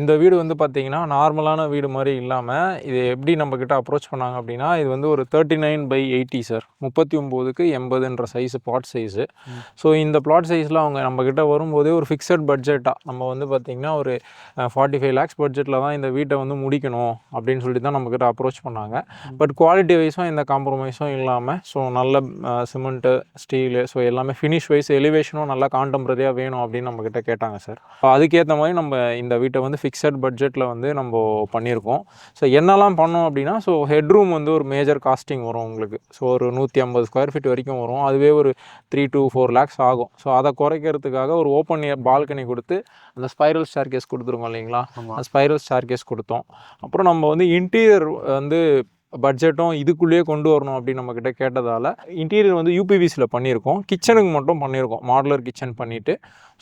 இந்த வீடு வந்து பார்த்தீங்கன்னா, நார்மலான வீடு மாரி இல்லாம, இது எப்படி நம்மகிட்ட அப்ரோச் பண்ணாங்க அப்படின்னா, இது வந்து ஒரு 39/80 சார். 39க்கு 80ன்ற சைஸ் பிளாட் சைஸு. ஸோ இந்த பிளாட் சைஸில அவங்க நம்மகிட்ட வரும்போதே ஒரு ஃபிக்ஸட் பட்ஜெட்டா நம்ம வந்து பார்த்தீங்கன்னா, ஒரு 45 லேக்ஸ் பட்ஜெட்டில தான் இந்த வீட்டை வந்து முடிக்கணும் அப்படின்னு சொல்லிட்டு தான் நம்மகிட்ட அப்ரோச் பண்ணாங்க. பட் குவாலிட்டி வைஸும் எந்த காம்ப்ரமைஸும் இல்லாம, ஸோ நல்ல சிமெண்ட்டு, ஸ்டீலு, ஸோ எல்லாமே ஃபினிஷ் வைஸ் எலிவேஷனும் நல்லா கான்டெம்பரரியாக வேணும் அப்படின்னு நம்மகிட்ட கேட்டாங்க சார். அதுக்கேற்ற மாதிரி நம்ம இந்த வீட்டை வந்து ஃபிக்ஸட் பட்ஜெட்டில் வந்து நம்ம பண்ணியிருக்கோம். ஸோ என்னெல்லாம் பண்ணோம் அப்படின்னா, ஸோ ஹெட்ரூம் வந்து ஒரு மேஜர் காஸ்டிங் வரும் உங்களுக்கு. ஸோ ஒரு 150 ஸ்கொயர் ஃபீட் வரைக்கும் வரும். அதுவே ஒரு 3 to 4 லேக்ஸ் ஆகும். ஸோ அதை குறைக்கிறதுக்காக ஒரு ஓப்பன் பால்கனி கொடுத்து அந்த ஸ்பைரல் ஸ்டேர் கேஸ் கொடுத்துருக்கோம் இல்லைங்களா, அந்த ஸ்பைரல் ஸ்டேர் கேஸ் கொடுத்தோம். அப்புறம் நம்ம வந்து இன்டீரியர் வந்து பட்ஜெட்டும் இதுக்குள்ளேயே கொண்டு வரணும் அப்படின்னு நம்மக்கிட்ட கேட்டதால் இன்டீரியர் வந்து யூபிவிசியில் பண்ணியிருக்கோம். கிச்சனுக்கு மட்டும் பண்ணியிருக்கோம், மாடுலர் கிச்சன் பண்ணிவிட்டு.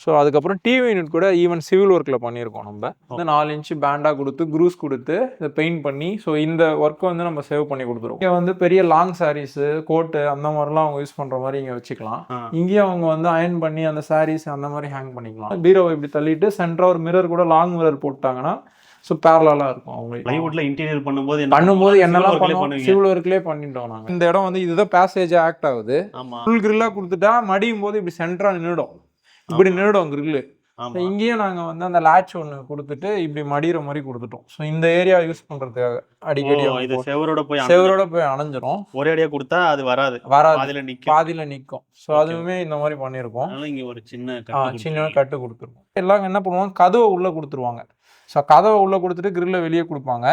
ஸோ அதுக்கப்புறம் டிவி யூனிட் கூட ஈவன் சிவில் ஒர்க்கில் பண்ணியிருக்கோம். நம்ம வந்து 4 இன்ச்சு பேண்டாக கொடுத்து க்ரூஸ் கொடுத்து இதை பெயிண்ட் பண்ணி, ஸோ இந்த ஒர்க்கை வந்து நம்ம சேவ் பண்ணி கொடுத்துருவோம். இங்கே வந்து பெரிய லாங் சாரீஸு, கோட்டு அந்த மாதிரிலாம் அவங்க யூஸ் பண்ணுற மாதிரி இங்கே வச்சுக்கலாம். இங்கேயும் அவங்க வந்து அயன் பண்ணி அந்த சாரீஸ் அந்த மாதிரி ஹேங் பண்ணிக்கலாம். பீரோவை இப்படி தள்ளிட்டு சென்டராக ஒரு மிரர் கூட லாங் மிரர் போட்டாங்கன்னா ஸோ பேரலாக இருக்கும். அவங்க ப்ளைவுட்ல இன்டீரியர் பண்ணும்போது என்னெல்லாம் பண்ணுவோம், சிவில் ஒர்க்லேயே பண்ணிட்டோம் நாங்கள். இந்த இடம் வந்து இதுதான் பேசேஜாக ஆக்ட் ஆகுது. ஃபுல் கிரில்லாக கொடுத்துட்டா மடியும் போது இப்படி சென்டராக நின்றுடும், இப்படி நின்றுடும் கிரில்லு. இங்கேயும் நாங்கள் வந்து அந்த லேட்ச் ஒன்று கொடுத்துட்டு இப்படி மடிகிற மாதிரி கொடுத்துட்டோம். ஸோ இந்த ஏரியா யூஸ் பண்ணுறதுக்காக அடிக்கடி செவரோட போய் அணைஞ்சிரும். ஒரே அடியாக கொடுத்தா அது வராது, பாதியில் நிற்கும். ஸோ அதுவுமே இந்த மாதிரி பண்ணியிருக்கோம். இங்கே ஒரு சின்ன கட்டு கொடுத்துருக்கோம். எல்லாம் என்ன பண்ணுவாங்க, கதவை உள்ளே கொடுத்துருவாங்க. ஸோ கதவை உள்ளே கொடுத்துட்டு கிரில்லை வெளியே கொடுப்பாங்க.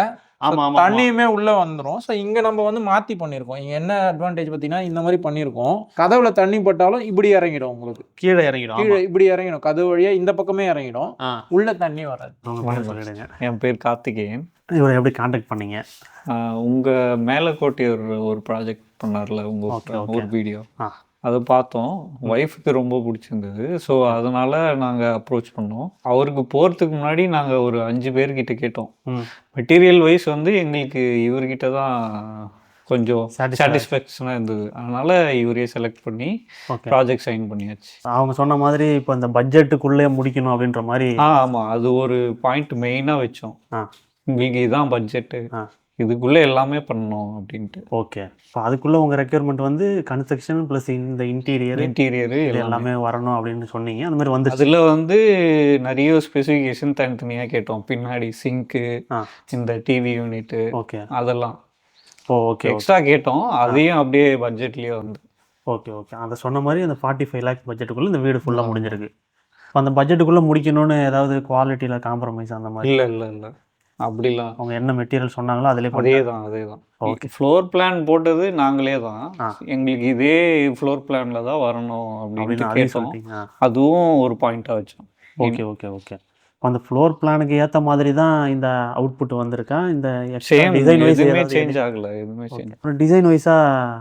தண்ணியுமே உள்ளே வந்துடும். ஸோ இங்கே நம்ம வந்து மாற்றி பண்ணியிருக்கோம். இங்கே என்ன அட்வான்டேஜ் பார்த்தீங்கன்னா, இந்த மாதிரி பண்ணியிருக்கோம். கதவுல தண்ணி பட்டாலும் இப்படி இறங்கிடும், உங்களுக்கு கீழே இப்படி இறங்கிடும். கதவு வழியாக இந்த பக்கமே இறங்கிடும், உள்ள தண்ணி வராது. என் பேர் கார்த்திகேயன். இவரை எப்படி கான்டாக்ட் பண்ணீங்க? உங்கள் மேலக்கோட்டை ஒரு ப்ராஜெக்ட் பண்ணார்ல, உங்கள் ஒரு வீடியோ அதை பார்த்தோம். ஒய்ஃபுக்கு ரொம்ப பிடிச்சிருந்தது. ஸோ அதனால் நாங்கள் அப்ரோச் பண்ணோம். அவருக்கு போகிறதுக்கு முன்னாடி நாங்கள் ஒரு 5 பேர்கிட்ட கேட்டோம். மெட்டீரியல் வைஸ் வந்து எங்களுக்கு இவர்கிட்ட தான் கொஞ்சம் சாட்டிஸ்ஃபேக்ஷனாக இருந்தது. அதனால் இவரே செலக்ட் பண்ணி ப்ராஜெக்ட் சைன் பண்ணியாச்சு. அவங்க சொன்ன மாதிரி இப்போ இந்த பட்ஜெட்டுக்குள்ளே முடிக்கணும் அப்படின்ற மாதிரி. ஆமாம், அது ஒரு பாயிண்ட் மெயினாக வச்சோம். உங்களுக்கு இதுதான் பட்ஜெட்டு, இதுக்குள்ளே எல்லாமே பண்ணணும் அப்படின்ட்டு. ஓகே, இப்போ அதுக்குள்ளே உங்கள் ரெக்யர்மெண்ட் வந்து கன்ஸ்ட்ரக்ஷன் ப்ளஸ் இந்த இன்டீரியர் எல்லாமே வரணும் அப்படின்னு சொன்னீங்க. அந்த மாதிரி வந்து அதில் வந்து நிறைய ஸ்பெசிஃபிகேஷன் தனித்தனியாக கேட்டோம். பின்னாடி சிங்க்கு, இந்த டிவி யூனிட்டு, அதெல்லாம் எக்ஸ்ட்ரா கேட்டோம். அதையும் அப்படியே பட்ஜெட்லேயே வந்து ஓகே அதை சொன்ன மாதிரி அந்த 45 லேக்ஸ் பட்ஜெட்டுக்குள்ளே இந்த வீடு ஃபுல்லாக முடிஞ்சிருக்கு. அந்த பட்ஜெட்டுக்குள்ளே முடிக்கணும்னு ஏதாவது குவாலிட்டியில் காம்ப்ரமைஸ் அந்த மாதிரி? இல்லை அப்படிலாம். அவங்க என்ன மெட்டீரியல் சொன்னாங்களோ அதே தான். ஓகே, ஃப்ளோர் பிளான் போட்டது நாங்களே தான். எங்களுக்கு இதே ஃப்ளோர் பிளானில் தான் வரணும் அப்படின்னு கேட்டோம். அதுவும் ஒரு பாயிண்டாக வச்சோம். ஓகே அந்த ஃப்ளோர் பிளானுக்கு ஏற்ற மாதிரி தான் இந்த அவுட்புட் வந்திருக்கா? இந்த டிசைன் வைஸ் எதுவுமே சேஞ்ச் ஆகலை. அப்புறம் டிசைன் வைஸாக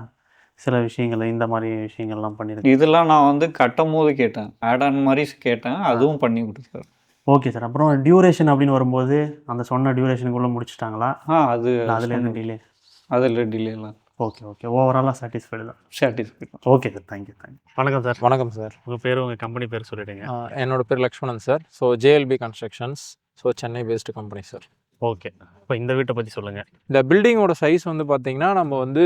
சில விஷயங்கள் இந்த மாதிரி விஷயங்கள்லாம் பண்ணியிருக்கேன். இதெல்லாம் நான் வந்து கட்டும் போது கேட்டேன், ஆட் ஆன் மாதிரி கேட்டேன், அதுவும் பண்ணி கொடுத்தாரு. Okay sir. அப்புறம் டியூரேஷன் அப்படின்னு வரும்போது அந்த சொன்ன டியூரேஷனுக்குள்ளே முடிச்சிட்டாங்களா? அதில் என்ன டிலே? அதில் டிலேலாம் ஓகே ஓவராலாக சாட்டிஸ்ஃபைடு தான். Okay sir, thank you. வணக்கம் சார். வணக்கம் சார். உங்கள் பேர், உங்கள் கம்பெனி பேர் சொல்லிவிடுங்க. என்னோட பேர் Lakshmanan sir. So JLB constructions, so Chennai based company sir. Okay, இப்போ இந்த வீட்டை பற்றி சொல்லுங்கள். இந்த பில்டிங்கோட சைஸ் வந்து பார்த்திங்கன்னா, நம்ம வந்து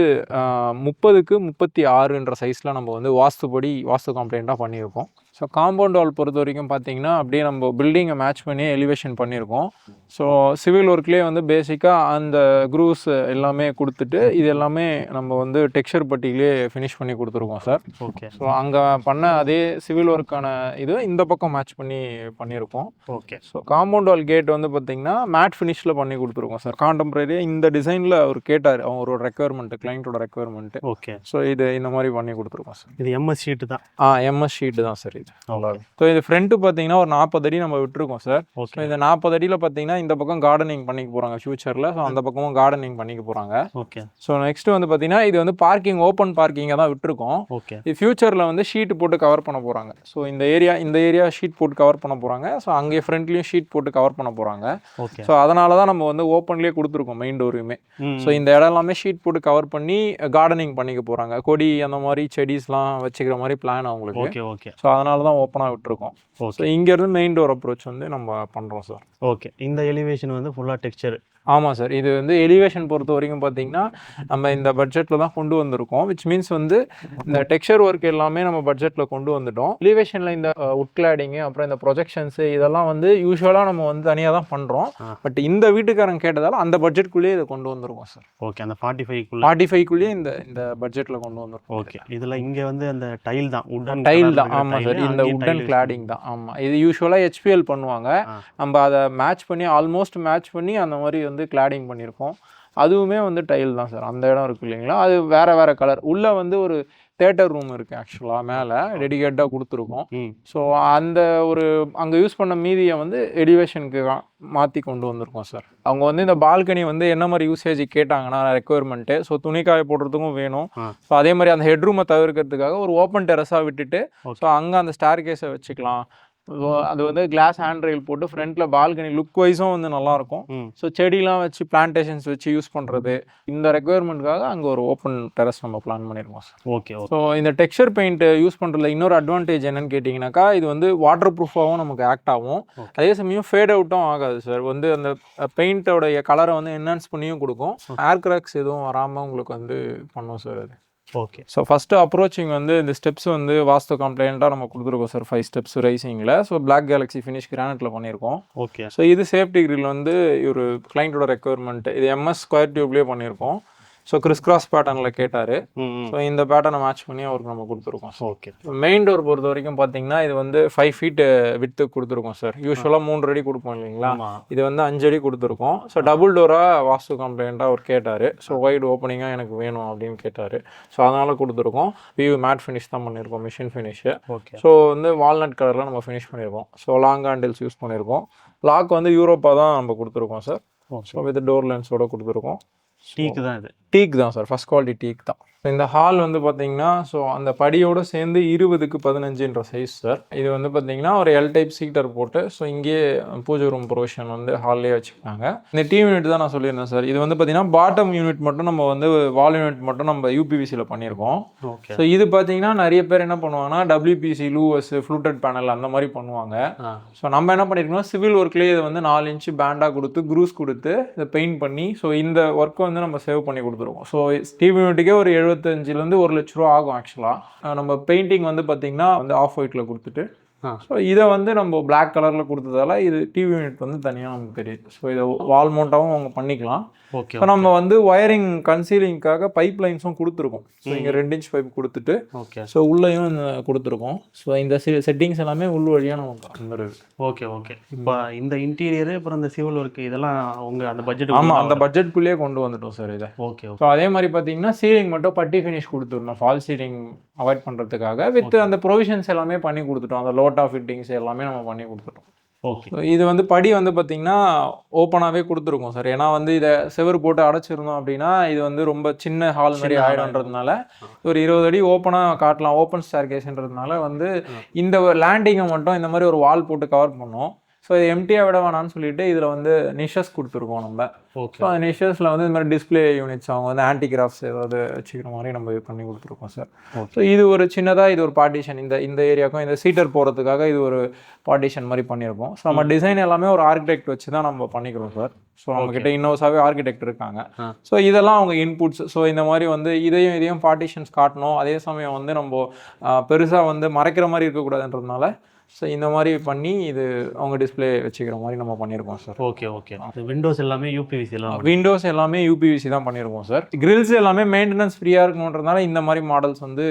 30க்கு 36ன்ற சைஸில் நம்ம வந்து வாஸ்து கம்ப்ளைண்ட்டாக பண்ணியிருக்கோம். ஸோ காம்பவுண்ட் வால் பொறுத்த வரைக்கும் பார்த்திங்கன்னா, அப்படியே நம்ம பில்டிங்கை மேட்ச் பண்ணி எலிவேஷன் பண்ணியிருக்கோம். ஸோ சிவில் ஒர்க்லேயே வந்து பேசிக்காக அந்த க்ரூஸ் எல்லாமே கொடுத்துட்டு இது எல்லாமே நம்ம வந்து டெக்ஸ்சர் பட்டியிலே ஃபினிஷ் பண்ணி கொடுத்துருக்கோம் சார். ஓகே, ஸோ அங்கே பண்ண அதே சிவில் ஒர்க்கான இது இந்த பக்கம் மேட்ச் பண்ணி பண்ணியிருக்கோம். Okay, so compound wall gate வந்து பார்த்திங்கன்னா மேட் ஃபினிஷில் பண்ணி கொடுத்துருக்கோம் சார். கான்டெம்பரரியாக இந்த டிசைனில் அவர் கேட்டார், அவரோட ரெக்குயர்மெண்ட்டு, கிளைண்ட்டோட ரெக்குயர்மெண்ட்டு. ஓகே, ஸோ இது இந்த மாதிரி பண்ணி கொடுத்துருக்கோம் சார். இது MS ஷீட்டு தான்? MS ஷீட்டு தான் சார். ஸோ இது ஃப்ரண்ட்டு பார்த்தீங்கன்னா ஒரு 40 அடி நம்ம விட்டுருக்கோம் சார். ஸோ இந்த 40 அடியில் பார்த்தீங்கன்னா இந்த பக்கம் கார்டனிங் பண்ணிக்க போகிறாங்க ஃபியூச்சரில். ஸோ அந்த பக்கமும் கார்டனிங் பண்ணிக்க போகிறாங்க. ஓகே. ஸோ நெக்ஸ்ட் வந்து பார்த்தீங்கன்னா இது வந்து பார்க்கிங், ஓப்பன் பார்க்கிங்கை தான் விட்டுருக்கோம். ஓகே. இது ஃபியூச்சரில் வந்து ஷீட்டு போட்டு கவர் பண்ண போகிறாங்க. ஸோ இந்த ஏரியா ஷீட் போட்டு கவர் பண்ண போகிறாங்க. ஸோ அங்கே ஃப்ரண்ட்லேயும் ஷீட் போட்டு கவர் பண்ண போகிறாங்க. ஓகே. ஸோ அதனால தான் நம்ம வந்து ஓப்பன்லேயே கொடுத்துருக்கோம் மெயின் டோரையுமே. ஸோ இந்த இடம் எல்லாமே ஷீட் போட்டு கவர் பண்ணி கார்டனிங் பண்ணிக்க போகிறாங்க. கொடி அந்த மாதிரி செடிஸ்லாம் வச்சுக்கிற மாதிரி பிளான் அவங்களுக்கு. ஓகே. ஸோ அதனால அதனால தான் ஓப்பனாக விட்டுருக்கோம். ஸோ இங்கேருந்து மெயின் டோர் அப்ரோச் வந்து நம்ம பண்ணுறோம் சார். ஓகே, இந்த எலிவேஷன் வந்து ஃபுல்லாக டெக்ஸ்சர். ஆமாம் சார். இது வந்து எலிவேஷன் பொறுத்த வரைக்கும் பார்த்தீங்கன்னா நம்ம இந்த பட்ஜெட்டில் தான் கொண்டு வந்திருக்கோம். விச் மீன்ஸ் வந்து இந்த டெக்ஸ்சர் ஒர்க் எல்லாமே நம்ம பட்ஜெட்டில் கொண்டு வந்துட்டோம். எலிவேஷனில் இந்த உட் கிளாடிங்கு அப்புறம் இந்த ப்ரொஜெக்ஷன்ஸு இதெல்லாம் வந்து யூஸ்வலாக நம்ம வந்து தனியாக தான் பண்ணுறோம். பட் இந்த வீட்டுக்காரங்க கேட்டதால் அந்த பட்ஜெட்குள்ளேயே இதை கொண்டு வந்திருக்கோம் சார். ஓகே, அந்த 45குள்ளேயே இந்த பட்ஜெட்டில் கொண்டு வந்திருக்கோம். ஓகே, இதில் இங்கே வந்து அந்த டைல் தான், உட்டன் டைல் தான். ஆமாம் சார், இந்த உட்டன் கிளாடிங் தான். ஆமாம், இது யூஸ்வலாக HPL பண்ணுவாங்க. நம்ம அதை மேட்ச் பண்ணி ஆல்மோஸ்ட் மேட்ச் பண்ணி அந்த மாதிரி வந்து கிளாடிங் பண்ணியிருக்கோம். அதுவுமே வந்து டைல் தான் சார். அந்த இடம் இருக்குது இல்லைங்களா, அது வேறு கலர். உள்ளே வந்து ஒரு தேட்டர் ரூம் இருக்குது ஆக்சுவலாக, மேலே டெடிகேட்டாக கொடுத்துருக்கோம். ஸோ அந்த ஒரு அங்கே யூஸ் பண்ண மீதியை வந்து எலிவேஷனுக்கு மாற்றி கொண்டு வந்திருக்கோம் சார். அவங்க வந்து இந்த பால்கனி வந்து என்ன மாதிரி யூசேஜ் கேட்டாங்கன்னா ரெக்குயர்மெண்ட்டு, ஸோ துணிக்காய போடுறதுக்கும் வேணும். ஸோ அதே மாதிரி அந்த ஹெட்ரூமை தவிர்க்கிறதுக்காக ஒரு ஓப்பன் டெரஸாக விட்டுட்டு ஸோ அங்கே அந்த ஸ்டார் கேஸை வச்சுக்கலாம். ஸோ அது வந்து கிளாஸ் ஹேண்ட் ரெயில் போட்டு ஃப்ரண்ட்டில் பால்கனி லுக் வைஸும் வந்து நல்லாயிருக்கும். ஸோ செடிலாம் வச்சு பிளான்டேஷன்ஸ் வச்சு யூஸ் பண்ணுறது, இந்த ரெக்குயர்மெண்ட்டுக்காக அங்கே ஒரு ஓப்பன் டெரஸ் நம்ம பிளான் பண்ணியிருக்கோம் சார். ஓகே. ஸோ இந்த டெக்ஸ்சர் பெயிண்ட் யூஸ் பண்ணுறதுல இன்னொரு அட்வான்டேஜ் என்னன்னு கேட்டிங்கனாக்கா, இது வந்து வாட்டர் ப்ரூஃபாகவும் நமக்கு ஆக்ட் ஆகும். அதே சமயம் ஃபேட் அவுட்டும் ஆகாது சார். வந்து அந்த பெயிண்டோடைய கலரை வந்து என்ஹான்ஸ் பண்ணியும் கொடுக்கும். ஏர் கிராக்ஸ் எதுவும் வராமல் உங்களுக்கு வந்து பண்ணும் சார் அது. ஓகே. ஸோ ஃபஸ்ட்டு அப்ரோச்சிங் வந்து இந்த ஸ்டெப்ஸ் வந்து வாஸ்து கம்ப்ளைண்ட்டாக நம்ம கொடுத்துருக்கோம் சார். 5 ஸ்டெப்ஸ் ரைசிங்கில். ஸோ பிளாக் கேலக்ஸி ஃபினிஷ் கிரானைட்டில் பண்ணியிருக்கோம். ஓகே. ஸோ இது சேஃப்டி கிரில் வந்து ஒரு கிளைண்ட்டோட ரெக்குயர்மெண்ட். இது MS ஸ்கொயர் டியூப்லேயே பண்ணியிருக்கோம். ஸோ கிறிஸ் பேட்டர்னில் கேட்டார். ஸோ இந்த பேட்டர்னை மேட்ச் பண்ணி அவருக்கு நம்ம கொடுத்துருக்கோம். ஓகே. மெயின் டோர் பொறுத்த வரைக்கும் பார்த்தீங்கன்னா இது வந்து 5 feet விட்டு கொடுத்துருக்கோம் சார். யூஸ்வலாக 3 அடி கொடுப்போம் இல்லைங்களா, இது வந்து 5 அடி கொடுத்துருக்கோம். ஸோ டபுள் டோராக வாஸ்து கம்ப்ளைண்ட்டாக அவர் கேட்டார். ஸோ வைடு ஓப்பனிங்காக எனக்கு வேணும் அப்படின்னு கேட்டார். ஸோ அதனால் கொடுத்துருக்கோம். வியூ மேட் ஃபினிஷ் தான் பண்ணியிருக்கோம், மிஷின் ஃபினிஷு. ஓகே. ஸோ வந்து வால்நட் கலரில் நம்ம ஃபினிஷ் பண்ணியிருக்கோம். ஸோ லாங் ஹேண்டில்ஸ் யூஸ் பண்ணியிருக்கோம். லாக் வந்து யூரோப்பாக தான் நம்ம கொடுத்துருக்கோம் சார். ஸோ வித் டோர் லென்ஸோட கொடுத்துருக்கோம். டீக் தான் இது. டீக் தான் சார், ஃபஸ்ட் குவாலிட்டி டீக் தான். இந்த ஹால் வந்து பார்த்தீங்கன்னா ஸோ அந்த படியோடு சேர்ந்து 20க்கு 15 சைஸ் சார். இது வந்து பார்த்தீங்கன்னா ஒரு L டைப் சீட்டர் போட்டு ஸோ இங்கேயே பூஜை ரூம் ப்ரொவிஷன் வந்து ஹால்லேயே வச்சுருக்காங்க. இந்த டிவி யூனிட் தான் நான் சொல்லியிருந்தேன் சார். இது வந்து பார்த்தீங்கன்னா பாட்டம் யூனிட் மட்டும் நம்ம வந்து வால் யூனிட் மட்டும் நம்ம UPVCயில் பண்ணியிருக்கோம். ஸோ இது பார்த்தீங்கன்னா நிறைய பேர் என்ன பண்ணுவாங்கன்னா WPC லூவஸ் ஃப்ளூட்டட் பேனல் அந்த மாதிரி பண்ணுவாங்க. ஸோ நம்ம என்ன பண்ணியிருக்கோம், சிவில் ஒர்க்லேயே இதை வந்து 4 inch பேண்டாக கொடுத்து க்ரூஸ் கொடுத்து இதை பெயிண்ட் பண்ணி ஸோ இந்த ஒர்க்கை வந்து நம்ம சேவ் பண்ணி கொடுத்துருவோம். ஸோ டிவி யூனிட்டுக்கே ஒரு 75லேருந்து 1 லட்ச ரூபா ஆகும் ஆக்சுவலாக. நம்ம பெயிண்டிங் வந்து பார்த்திங்கன்னா வந்து ஆஃப் ஒயிட்டில் கொடுத்துட்டு ஸோ இதை வந்து நம்ம பிளாக் கலரில் கொடுத்ததால இது டிவி யூனிட் வந்து தனியாக நமக்கு தெரியுது. ஸோ இதை வால் மவுண்டாகவும் அவங்க பண்ணிக்கலாம். ஓகே. ஸோ நம்ம வந்து ஒயரிங் கன்சீலிங்காக பைப் லைன்ஸும் கொடுத்துருக்கோம். ஸோ இங்கே 2 inch பைப் கொடுத்துட்டு ஓகே. ஸோ உள்ளேயும் கொடுத்துருக்கோம். ஸோ இந்த செட்டிங்ஸ் எல்லாமே உள் வழியாக நமக்கு வந்துடுது. ஓகே. ஓகே. இப்போ இந்த இன்டீரியரு அப்புறம் இந்த சிவில் ஒர்க் இதெல்லாம் உங்கள் அந்த பட்ஜெட்? ஆமாம், அந்த பட்ஜெட்குள்ளேயே கொண்டு வந்துட்டோம் சார் இதை. ஓகே. ஸோ அதே மாதிரி பார்த்தீங்கன்னா சீலிங் மட்டும் பட்டி ஃபினிஷ் கொடுத்துருந்தோம் ஃபால் சீலிங் அவாய்ட் பண்ணுறதுக்காக. வித் அந்த ப்ரொவிஷன்ஸ் எல்லாமே பண்ணி கொடுத்துட்டோம். அந்த லோட்டா ஃபிட்டிங்ஸ் எல்லாமே நம்ம பண்ணி கொடுத்துட்டோம். ஓகே. இது வந்து படி வந்து பார்த்திங்கன்னா ஓப்பனாகவே கொடுத்துருக்கோம் சார். ஏன்னா வந்து இதை செவர் போட்டு அடைச்சிருந்தோம் அப்படின்னா இது வந்து ரொம்ப சின்ன ஹால் மாதிரி ஆகிடும்ன்றதுனால ஒரு 20 அடி ஓப்பனாக காட்டலாம். ஓப்பன் ஸ்டேர் கேஸ்ன்றதுனால வந்து இந்த லேண்டிங்கை மட்டும் இந்த மாதிரி ஒரு வால் போட்டு கவர் பண்ணோம். ஸோ இது எம்டியாக விட வேணான்னு சொல்லிட்டு இதில் வந்து நிஷஸ் கொடுத்துருக்கோம் நம்ம. ஓகே. ஸோ அந்த நிஷஸில் வந்து இந்த மாதிரி டிஸ்பிளே யூனிட்ஸ் அவங்க வந்து ஆன்டிகிராஃப்ஸ் ஏதாவது வச்சுக்கிற மாதிரி நம்ம இது பண்ணி கொடுத்துருக்கோம் சார். ஸோ இது ஒரு சின்னதாக இது ஒரு பார்ட்டிஷன் இந்த ஏரியாவுக்கும் இந்த சீட்டர் போகிறதுக்காக இது ஒரு பார்ட்டிஷன் மாதிரி பண்ணியிருக்கோம். ஸோ நம்ம டிசைன் எல்லாமே ஒரு ஆர்கிடெக்ட் வச்சு தான் நம்ம பண்ணிக்கிறோம் சார். ஸோ நம்மக்கிட்ட இன்னோஸாகவே ஆர்கிடெக்ட் இருக்காங்க. ஸோ இதெல்லாம் அவங்க இன்புட்ஸ். ஸோ இந்த மாதிரி வந்து இதையும் பார்ட்டிஷன்ஸ் காட்டணும். அதே சமயம் வந்து நம்ம பெருசாக வந்து மறைக்கிற மாதிரி இருக்கக்கூடாதுன்றதுனால ஸோ இந்த மாதிரி பண்ணி இது அவங்க டிஸ்பிளே வச்சுக்கிற மாதிரி நம்ம பண்ணியிருக்கோம் சார். ஓகே. ஓகே. விண்டோஸ் எல்லாமே UPVC விண்டோஸ் எல்லாமே UPVC தான் பண்ணியிருக்கோம் சார். கிரில்ஸ் எல்லாமே மெயின்டெனன்ஸ் ஃப்ரீயாக இருக்கணுன்றதுனால இந்த மாதிரி மாடல்ஸ் வந்து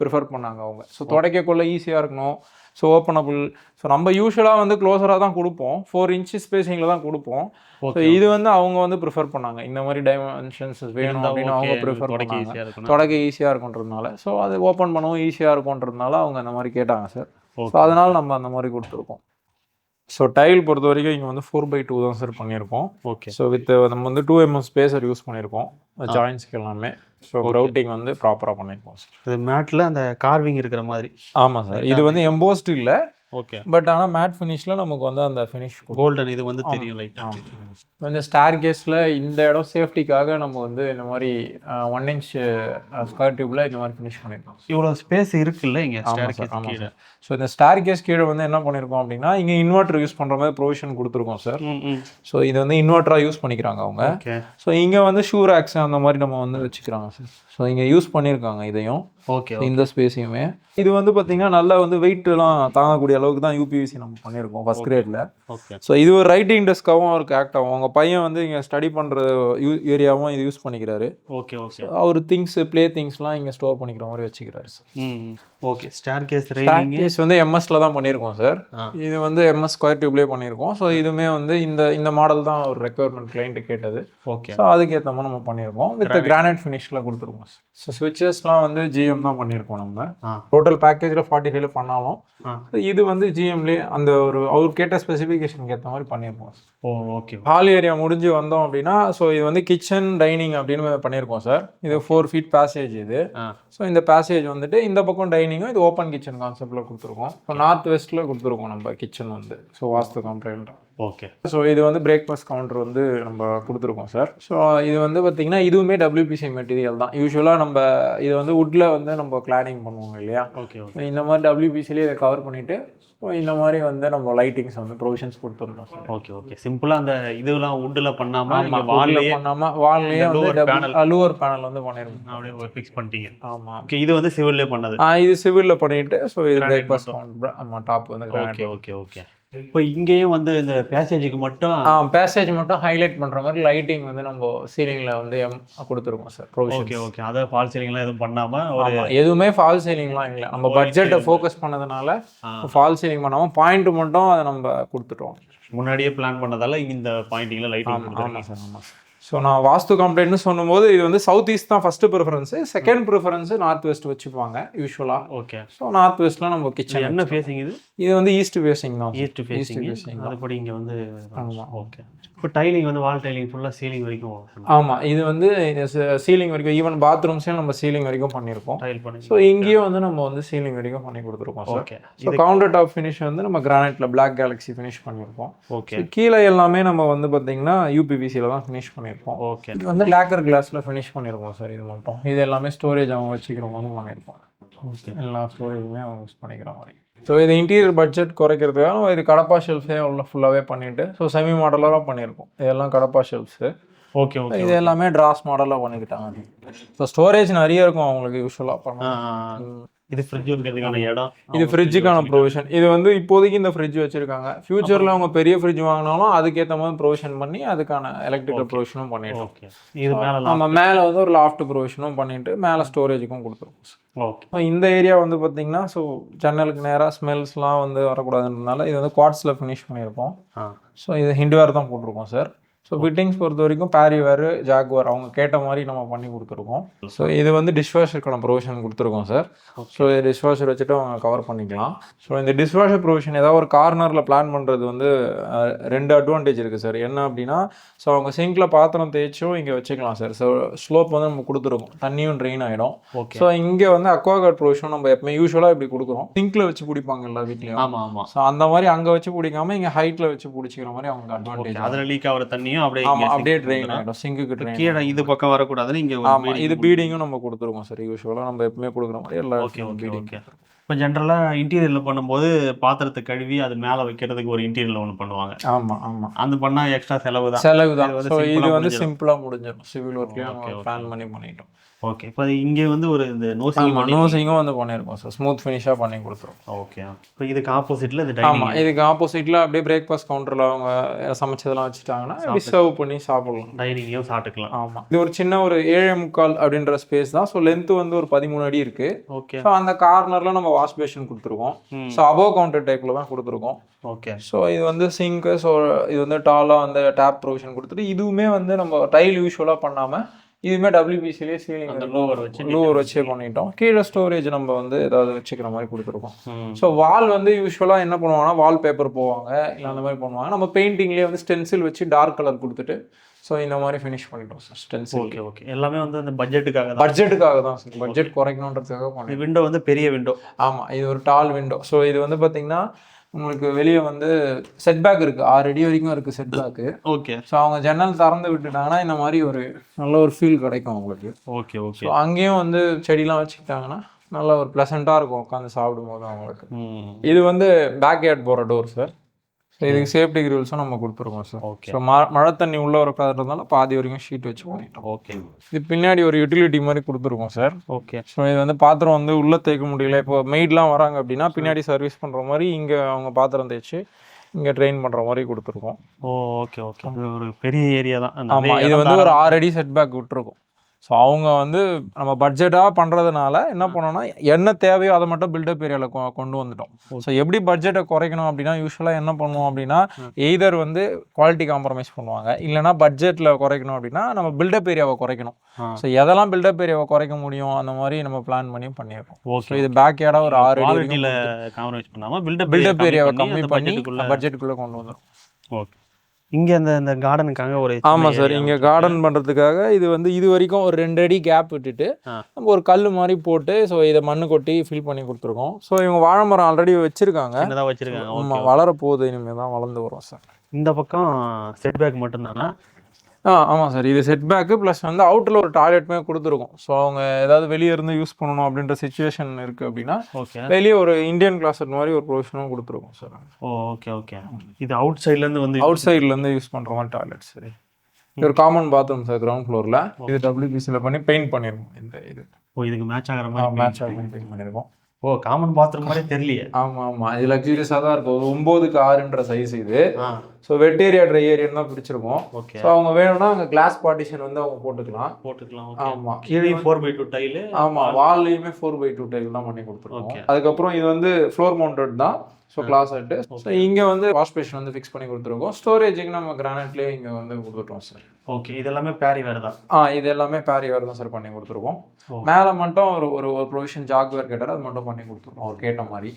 ப்ரிஃபர் பண்ணாங்க அவங்க. ஸோ துடைக்கக்குள்ள ஈஸியாக இருக்கணும். So openable. ஸோ நம்ம யூஸ்வலாக வந்து க்ளோஸராக தான் கொடுப்போம், 4 inch ஸ்பேசிங்கில் தான் கொடுப்போம். ஸோ இது வந்து அவங்க வந்து ப்ரிஃபர் பண்ணாங்க இந்த மாதிரி டைமென்ஷன்ஸ் வேணும் அப்படின்னு அவங்க ப்ரிஃபர் பண்ணாங்க. தொடக்க ஈஸியாக இருக்குன்றதுனால ஸோ அது ஓப்பன் பண்ணவும் ஈஸியாக இருக்குன்றதுனால அவங்க அந்த மாதிரி கேட்டாங்க சார். ஸோ அதனால் நம்ம அந்த மாதிரி கொடுத்துருக்கோம். ஸோ டைல் பொறுத்த வரைக்கும் இங்கே வந்து 4x2 தான் சார் பண்ணியிருக்கோம். ஓகே. ஸோ வித் நம்ம வந்து 2 mm ஸ்பேசர் யூஸ் பண்ணியிருக்கோம் ஜாயின்ஸ்க்கு எல்லாமே. ஸோ க்ரௌட்டிங் வந்து ப்ராப்பராக பண்ணியிருக்கோம் சார். இது மேட்டில் அந்த கார்விங் இருக்கிற மாதிரி. ஆமாம் சார். இது வந்து எம்போஸ்ட் இல்லை. ஓகே. பட் ஆனால் மேட் ஃபினிஷில் நமக்கு வந்து அந்த ஃபினிஷ் கோல்டன் இது வந்து தெரியும் லைட்டாக. இந்த ஸ்டார் கேஸில் இந்த இடம் சேஃப்டிக்காக நம்ம வந்து இந்த மாதிரி 1 inch ஸ்கொயர் டியூப்ல இந்த மாதிரி ஃபினிஷ் பண்ணியிருக்கோம். இவ்வளோ ஸ்பேஸ் இருக்குல்ல இங்கே ஆமாம் சார். ஸோ இந்த ஸ்டார் கேஸ் கீழே வந்து என்ன பண்ணியிருக்கோம் அப்படின்னா இங்கே இன்வெர்டர் யூஸ் பண்ணுற மாதிரி ப்ரொவிஷன் கொடுத்துருக்கோம் சார். ஸோ இது வந்து இன்வெர்டராக யூஸ் பண்ணிக்கிறாங்க அவங்க. ஸோ இங்கே வந்து ஷூ ரேக்ஸ் அந்த மாதிரி நம்ம வந்து வச்சுக்கிறாங்க சார். ஸோ இங்கே யூஸ் பண்ணியிருக்காங்க இதையும். ஓகே. இந்த ஸ்பேஸையுமே இது வந்து பார்த்தீங்கன்னா நல்லா வந்து வெயிட்லாம் தாங்கக்கூடிய அளவுக்கு தான் யூபிவிசி நம்ம பண்ணியிருக்கோம் ஃபர்ஸ்ட் கிரேடில். ஓகே. ஸோ இது ஒரு ரைட்டிங் டெஸ்க்காகவும் அவருக்கு ஆக்ட் ஆகும். அவங்க பையன் வந்து இங்கே ஸ்டடி பண்ணுற ஏரியாவும் இது யூஸ் பண்ணிக்கிறாரு. ஓகே. ஓகே. அவர் ப்ளே திங்ஸ்லாம் இங்கே ஸ்டோர் பண்ணிக்கிற மாதிரி வச்சுக்கிறாரு சார். ஓகே. ஸ்டார் கேஸ் வந்து எம்எஸ்ல தான் பண்ணியிருக்கோம் சார். இது வந்து எம்எஸ் ஸ்கொயர் டியூப்லேயே பண்ணியிருக்கோம். ஸோ இதுவுமே வந்து இந்த மாடல் தான் ஒரு ரெக்குயர்மெண்ட் கிளைண்ட் கேட்டது. ஓகே. ஸோ அதுக்கேற்ற மாதிரி நம்ம பண்ணியிருக்கோம். வித் கிரானைட் ஃபினிஷில் கொடுத்துருக்கோம் சார். ஸோ ஸ்விட்சஸ்லாம் வந்து ஜிஎம் தான் பண்ணியிருக்கோம் நம்ம. டோட்டல் பேக்கேஜில் 45 பண்ணாலும் இது வந்து ஜிஎம்லேயே அந்த ஒரு அவர் கேட்ட ஸ்பெசிஃபிகேஷனுக்கு ஏற்ற மாதிரி பண்ணியிருக்கோம். ஓகே. ஹால் ஏரியா முடிஞ்சு வந்தோம் அப்படின்னா ஸோ இது வந்து கிச்சன் டைனிங் அப்படின்னு பண்ணியிருக்கோம் சார். இது 4 feet பேசேஜ் இது. ஸோ இந்த பேசேஜ் வந்துட்டு இந்த பக்கம் டைனிங்கும் இது ஓப்பன் கிச்சன் கான்செப்டில் கொடுத்துருக்கோம். ஸோ நார்த் வெஸ்ட்டில் கொடுத்துருக்கோம் நம்ம கிச்சன் வந்து. ஸோ வாஸ்து கம்ப்ளைண்ட். ஓகே. ஸோ இது வந்து பிரேக்ஃபாஸ்ட் கவுண்டர் வந்து நம்ம கொடுத்துருக்கோம் சார். ஸோ இது வந்து பார்த்திங்கன்னா இதுவுமே WPC மெட்டீரியல் தான். யூஸ்வலாக நம்ம இது வந்து வுட்டில் வந்து நம்ம கிளாடிங் பண்ணுவோம் இல்லையா. ஓகே. இந்த மாதிரி WPCலேயே இதை கவர் பண்ணிவிட்டு இந்த மாதிரி வந்து நம்ம லைட்டிங்ஸ் வந்து ப்ரொவிஷன்ஸ் கொடுத்துருந்தோம் சார். ஓகே. ஓகே. சிம்பிளாக அந்த இதெல்லாம் வுட்டில் பண்ணாமல் வால்லேயே வந்து லூவர் பேனல் வந்து பண்ணிருக்கோம். அப்படியே ஃபிக்ஸ் பண்ணிட்டீங்க. ஆமாம். ஓகே. இது வந்து சிவில்லே பண்ணது. இது சிவிலில் பண்ணிட்டு ஸோ இது பிரேக்ஃபாஸ்ட் கவுண்டர். ஆமாம். டாப் வந்து ஓகே. ஓகே. ஓகே. இப்போ இங்கேயும் வந்து இந்த பேசேஜுக்கு மட்டும் பேசேஜ் மட்டும் ஹைலைட் பண்ணுற மாதிரி லைட்டிங் வந்து நம்ம சீலிங்கில் வந்து கொடுத்துருக்கோம் சார். ஓகே. ஓகே. அதை ஃபால் சீலிங்லாம் எதுவும் பண்ணாமல் எதுவுமே ஃபால் சீலிங்லாம் இல்லை. நம்ம பட்ஜெட்டை ஃபோக்கஸ் பண்ணதுனால ஃபால் சீலிங் பண்ணாமல் பாயிண்ட் மட்டும் அதை நம்ம கொடுத்துட்டோம். முன்னாடியே பிளான் பண்ணதால இந்த பாயிண்டிங்கில் லைட்டிங். ஆமாம் சார். ஆமாம் சார். ஸோ நான் வாஸ்து கம்ப்ளைண்ட்னு சொல்லும்போது இது வந்து சவுத் ஈஸ்ட் தான் first preference. Second preference north west வச்சுப்பாங்க யூஸ்வலாக. ஓகே. ஸோ நார்த் வெஸ்ட்டில் நம்ம கிச்சன் என்ன ஃபேஸிங் இது வந்து ஈஸ்ட் ஃபேஸிங் தான். ஈஸ்ட் ஃபேஸிங் அதுபடி இங்கே வந்து. ஆமாம். ஓகே. இப்போ டைலிங் வந்து வால் டைலிங் ஃபுல்லாக சீலிங் வரைக்கும். ஆமாம். இது வந்து சீலிங் வரைக்கும் ஈவன் பாத்ரூம்ஸையும் நம்ம சீலிங் வரைக்கும் பண்ணியிருக்கோம். டைல் பண்ணி. ஸோ இங்கேயும் வந்து நம்ம வந்து சீலிங் வரைக்கும் பண்ணி கொடுத்துருக்கோம் sir. Okay. So counter top finish வந்து நம்ம கிரானைட்டில் பிளாக் கேலக்ஸி ஃபினிஷ் பண்ணியிருக்கோம். ஓகே. கீழே எல்லாமே நம்ம வந்து பார்த்தீங்கன்னா யூபிவிசியில் தான் ஃபினிஷ் பண்ணியிருக்கோம். ஓகே. இது வந்து லேக்கர் கிளாஸில் ஃபினிஷ் பண்ணியிருக்கோம் சார். இது மட்டும் இது எல்லாமே ஸ்டோரேஜ் அவங்க வச்சுக்கிற மாதிரி பண்ணியிருக்கோம். ஓகே. எல்லா ஸ்டோரேஜுமே அவங்க யூஸ் பண்ணிக்கிற மாதிரி. ஸோ இது இன்டீரியர் பட்ஜெட் குறைக்கிறதுக்காக இது கடப்பா ஷெல்ஃபே உள்ள ஃபுல்லாகவே பண்ணிவிட்டு ஸோ செமி மாடலாக பண்ணியிருக்கோம். இதெல்லாம் கடப்பா ஷெல்ஃப்ஸு. ஓகே. ஓகே. இது எல்லாமே டிராஸ் மாடலாக பண்ணிக்கிட்டாங்க. ஸோ ஸ்டோரேஜ் நிறைய இருக்கும் அவங்களுக்கு யூஸ்வலாக பண்ணலாம். இது ஃப்ரிட்ஜ் வைக்கிறதுக்கான இடம். இது ஃப்ரிட்ஜுக்கான ப்ரொவிஷன். இது வந்து இப்போதைக்கு இந்த ஃப்ரிட்ஜ் வச்சிருக்காங்க. ஃபியூச்சரில் அவங்க பெரிய ஃப்ரிட்ஜ் வாங்கினாலும் அதுக்கேற்ற மாதிரி ப்ரொவிஷன் பண்ணி அதுக்கான எலக்ட்ரிக்கல் ப்ரொவிஷனும் பண்ணிட்டோம். ஓகே. இது மேலே நம்ம மேலே வந்து ஒரு லாஃப்ட் ப்ரொவிஷனும் பண்ணிட்டு மேலே ஸ்டோரேஜுக்கும் கொடுத்துருக்கோம். ஓகே. ஸோ இந்த ஏரியா வந்து பார்த்தீங்கன்னா ஸோ ஜன்னலுக்கு நேராக ஸ்மெல்ஸ்லாம் வந்து வரக்கூடாதுன்றதுனால இது வந்து குவார்ட்ஸில் ஃபினிஷ் பண்ணியிருக்கோம். ஸோ இது ஹிண்ட்வேர் தான் போட்டிருக்கோம் சார். ஸோ ஃபிட்டிங்ஸ் பொறுத்த வரைக்கும் பேரிவேர் ஜாக்வார் அவங்க கேட்ட மாதிரி நம்ம பண்ணி கொடுத்துருக்கோம். ஸோ இது வந்து டிஷ்வாஷருக்கான ப்ரொவிஷன் கொடுத்துருக்கோம் சார். ஸோ டிஷ்வாஷர் வச்சுட்டு அவங்க கவர் பண்ணிக்கலாம். ஸோ இந்த டிஷ்வாஷர் ப்ரொவிஷன் ஏதாவது ஒரு கார்னரில் பிளான் பண்ணுறது வந்து 2 அட்வான்டேஜ் இருக்குது சார். என்ன அப்படின்னா ஸோ அவங்க சிங்கில் பாத்திரம் தேய்ச்சும் இங்கே வச்சுக்கலாம் சார். ஸோ ஸ்லோப் வந்து நம்ம கொடுத்துருக்கோம். தண்ணியும் ட்ரெயின் ஆகிடும். ஓகே. ஸோ இங்கே வந்து அக்வாகார்ட் ப்ரொவிஷன் நம்ம எப்பவுமே யூஸ்வலாக இப்படி கொடுக்குறோம். சிங்கில் வச்சு பிடிப்பாங்க எல்லா வீட்லையும். ஆமாம். ஆமாம். ஸோ அந்த மாதிரி அங்கே வச்சு பிடிக்காம இங்கே ஹைட்டில் வச்சு பிடிச்சிக்கிற மாதிரி அவங்க அட்வான்டேஜ். அதில் லீக் ஆகிற தண்ணி அப்படியே ட்ரெயின் ஆகிடும். சிங்குக்கு ட்ரெயின் கீழே இது பக்கம் வரக்கூடாதுன்னு இங்கே. ஆமாம். இது பீடிங்கும் நம்ம கொடுத்துருக்கோம் சார். யூஸ்வலாக நம்ம எப்பவுமே கொடுக்குற மாதிரி எல்லா. ஓகே. ஓகே. ஓகே. இப்போ ஜென்ரலாக இன்டீரியரில் பண்ணும்போது பாத்திரத்தை கழுவி அது மேலே வைக்கிறதுக்கு ஒரு இன்டீரியரில் ஒன்று பண்ணுவாங்க. ஆமாம். ஆமாம். அது பண்ணால் எக்ஸ்ட்ரா செலவு தான். ஸோ இது வந்து சிம்பிளாக முடிஞ்சிடும். சிவில் ஒர்க்லேயும் பிளான் பண்ணிட்டோம். ஓகே. இப்போ இங்கே வந்து ஒரு இந்த நோசிங்கும் வந்து பண்ணியிருக்கோம் சார். ஸ்மூத் ஃபினிஷாக பண்ணி கொடுத்துரும். ஓகே. இப்போ இதுக்கு ஆப்போசிட்டில் இது ஆமாம். இதுக்கு ஆப்போசிட்டில் அப்படியே பிரேக்ஃபாஸ்ட் கவுண்டரில் அவங்க சமைச்சதெல்லாம் வச்சுட்டாங்கன்னா அப்படி சர்வ் பண்ணி சாப்பிடலாம். டைனிங்கையும் சாப்பிட்டுக்கலாம். ஆமாம். இது ஒரு சின்ன ஒரு 7.25 அப்படின்ற ஸ்பேஸ் தான். ஸோ லென்த்து வந்து ஒரு 13 அடி இருக்குது. ஓகே. ஸோ அந்த கார்னரில் நம்ம வாஷ் பேஷன் கொடுத்துருக்கோம். ஸோ அபோவ் கவுண்டர் டைப்பில் தான் கொடுத்துருக்கோம். ஓகே. ஸோ இது வந்து சிங்க்கு. ஸோ இது வந்து டாலாக அந்த டேப் ப்ரொவிஷன் கொடுத்துட்டு இதுவுமே வந்து நம்ம டைல் யூஸ்வலாக பண்ணாமல் இதுவுமே WPCலேயே சீலிங் லூவர் வச்சே பண்ணிட்டோம். கீழே ஸ்டோரேஜ் நம்ம வந்து ஏதாவது வச்சுக்கிற மாதிரி கொடுத்துருக்கோம். ஸோ வால் வந்து யூஸ்வலாக என்ன பண்ணுவாங்கன்னா வால் பேப்பர் போவாங்க இல்லை அந்த மாதிரி பண்ணுவாங்க. நம்ம பெயிண்டிங்லேயே வந்து ஸ்டென்சில் வச்சு டார்க் கலர் கொடுத்துட்டு ஸோ இந்த மாதிரி ஃபினிஷ் பண்ணிட்டோம் சார். ஸ்டென்சில். ஓகே. ஓகே. எல்லாமே வந்து அந்த பட்ஜெட்டுக்காக தான் சார். பட்ஜெட் குறைக்கணுன்றதுக்காக பண்ணி. விண்டோ வந்து பெரிய விண்டோ. ஆமாம். இது ஒரு டால் விண்டோ. ஸோ இது வந்து பார்த்தீங்கன்னா உங்களுக்கு வெளியே வந்து செட்பேக் இருக்குது, 6 அடி வரைக்கும் இருக்குது செட்பேக்கு. ஓகே. ஸோ அவங்க ஜன்னல் திறந்து விட்டுட்டாங்கன்னா இந்த மாதிரி ஒரு நல்ல ஒரு ஃபீல் கிடைக்கும் அவங்களுக்கு. Okay okay. ஸோ அங்கேயும் வந்து செடிலாம் வச்சுக்கிட்டாங்கன்னா நல்ல ஒரு ப்ளசண்ட்டாக இருக்கும் உட்காந்து சாப்பிடும்போது அவங்களுக்கு. இது வந்து பேக் யார்ட் போகிற டோர் சார். ஸோ இதுக்கு சேஃப்டி கிரில்ஸும் நம்ம கொடுத்துருக்கோம் சார். ஓகே. ஸோ மழை தண்ணி உள்ளே வரக்காததுனால பாதி வரைக்கும் ஷீட் வச்சு பண்ணிட்டோம். ஓகே. இது பின்னாடி ஒரு யூட்டிலிட்டி மாதிரி கொடுத்துருக்கோம் சார். ஓகே. ஸோ இது வந்து பாத்திரம் வந்து உள்ளே தேய்க்க முடியல, இப்போ மெய்ட்லாம் வராங்க அப்படின்னா பின்னாடி சர்வீஸ் பண்ணுற மாதிரி இங்கே அவங்க பாத்திரம் தேய்ச்சி இங்கே ட்ரெயின் பண்ணுற மாதிரி கொடுத்துருக்கோம். Okay okay. ஒரு பெரிய ஏரியா தான். ஆமாம், இது வந்து ஒரு 6 அடி செட்பேக் விட்டுருக்கும். ஸோ அவங்க வந்து நம்ம பட்ஜெட்டாக பண்ணுறதுனால என்ன பண்ணோம்னா என்ன தேவையோ அதை மட்டும் பில்டப் ஏரியாவில் கொண்டு வந்துட்டோம். ஸோ எப்படி பட்ஜெட்டை குறைக்கணும் அப்படின்னா யூஸ்வலாக என்ன பண்ணுவோம் அப்படின்னா எய்தர் வந்து குவாலிட்டி காம்ப்ரமைஸ் பண்ணுவாங்க, இல்லைனா பட்ஜெட்டில் குறைக்கணும் அப்படின்னா நம்ம பில்டப் ஏரியாவை குறைக்கணும். ஸோ எதெல்லாம் பில்டப் ஏரியாவை குறைக்க முடியும் அந்த மாதிரி நம்ம பிளான் பண்ணி பண்ணியிருக்கோம். ஓகே. இது பேக் யார்டாக ஒரு 6 அடியில் காம்ப்ரமைஸ் பண்ணாமல் பில்டப் ஏரியாவை கம்மி பண்ணி பட்ஜெட்டுக்குள்ளே கொண்டு வந்துடும். ஓகே. இங்கே இந்த கார்டனுக்காக ஒரு ஆமாம் சார், இங்கே கார்டன் பண்ணுறதுக்காக இது வந்து இது வரைக்கும் ஒரு 2 அடி கேப் விட்டுட்டு நம்ம ஒரு கல் மாதிரி போட்டு ஸோ இதை மண்ணு கொட்டி ஃபில் பண்ணி கொடுத்துருக்கோம். ஸோ இவங்க வாழை மரம் ஆல்ரெடி வச்சுருக்காங்க. ஆமாம், வளர போகுது, இனிமேல் தான் வளர்ந்து வரும் சார். இந்த பக்கம் செட்பேக் மட்டும்தானா? ஆமாம் சார், இது செட்பேக்கு ப்ளஸ் வந்து அவுட்டில் ஒரு டாய்லெட்டுமே கொடுத்துருக்கோம். ஸோ அவங்க ஏதாவது வெளியே இருந்து யூஸ் பண்ணணும் அப்படின்ற சுச்சுவேஷன் இருக்குது அப்படின்னா வெளியே ஒரு இந்தியன் கிளாஸட் மாதிரி ஒரு ப்ரொவிஷனும் கொடுத்துருக்கோம் சார். Okay okay. இது அவுட் சைட்லேருந்து வந்து அவுட் சைட்லேருந்து யூஸ் பண்ணுற மாதிரி டாய்லெட் சார். இது ஒரு காமன் பாத்ரூம் சார் கிரவுண்ட் ஃப்ளோரில். இது WPCயில் பண்ணி பெயிண்ட் பண்ணியிருக்கோம். இந்த இது இதுக்கு மேட்ச் ஆகிற மாதிரி மேட்ச் ஆகி பெயிண்ட் பண்ணியிருக்கோம். காமன் பாத்ரூம் மாதிரி தெரியலையே. ஆமாம், இது லக்ஸூரியஸாக தான் இருக்கும். ஒரு 9க்கு 6ன்ற சைஸ் இது. ஸோ வெட் ஏரியா ட்ரை ஏரியான்னு தான் பிடிச்சிருக்கோம். ஓகே. ஸோ அவங்க வேணும்னா அங்கே கிளாஸ் பார்ட்டிஷன் வந்து அவங்க போட்டுக்கலாம். ஆமாம், கீழே 4x2 டைலு. ஆமாம், வால்லையுமே 4x2 டைல் தான் பண்ணி கொடுத்துருக்கோம். அதுக்கப்புறம் இது வந்து ஃப்ளோர் மவுண்டட் தான். So glass set. ஸோ இங்கே வந்து வாஷ் பேஷன் வந்து ஃபிக்ஸ் பண்ணி கொடுத்துருக்கோம். ஸ்டோரேஜுக்கு நம்ம கிரானைட்லேயே இங்கே வந்து கொடுத்துட்டோம் சார். ஓகே. இது எல்லாமே பேரி வேறு தான். இது எல்லாமே பேரி வேறு தான் சார் பண்ணி கொடுத்துருக்கோம். மேலே மட்டும் ஒரு ப்ரொவிஷன் ஜாக்வேர் கேட்டார், அது மட்டும் பண்ணி கொடுத்துருக்கோம் அவர் கேட்ட மாதிரி.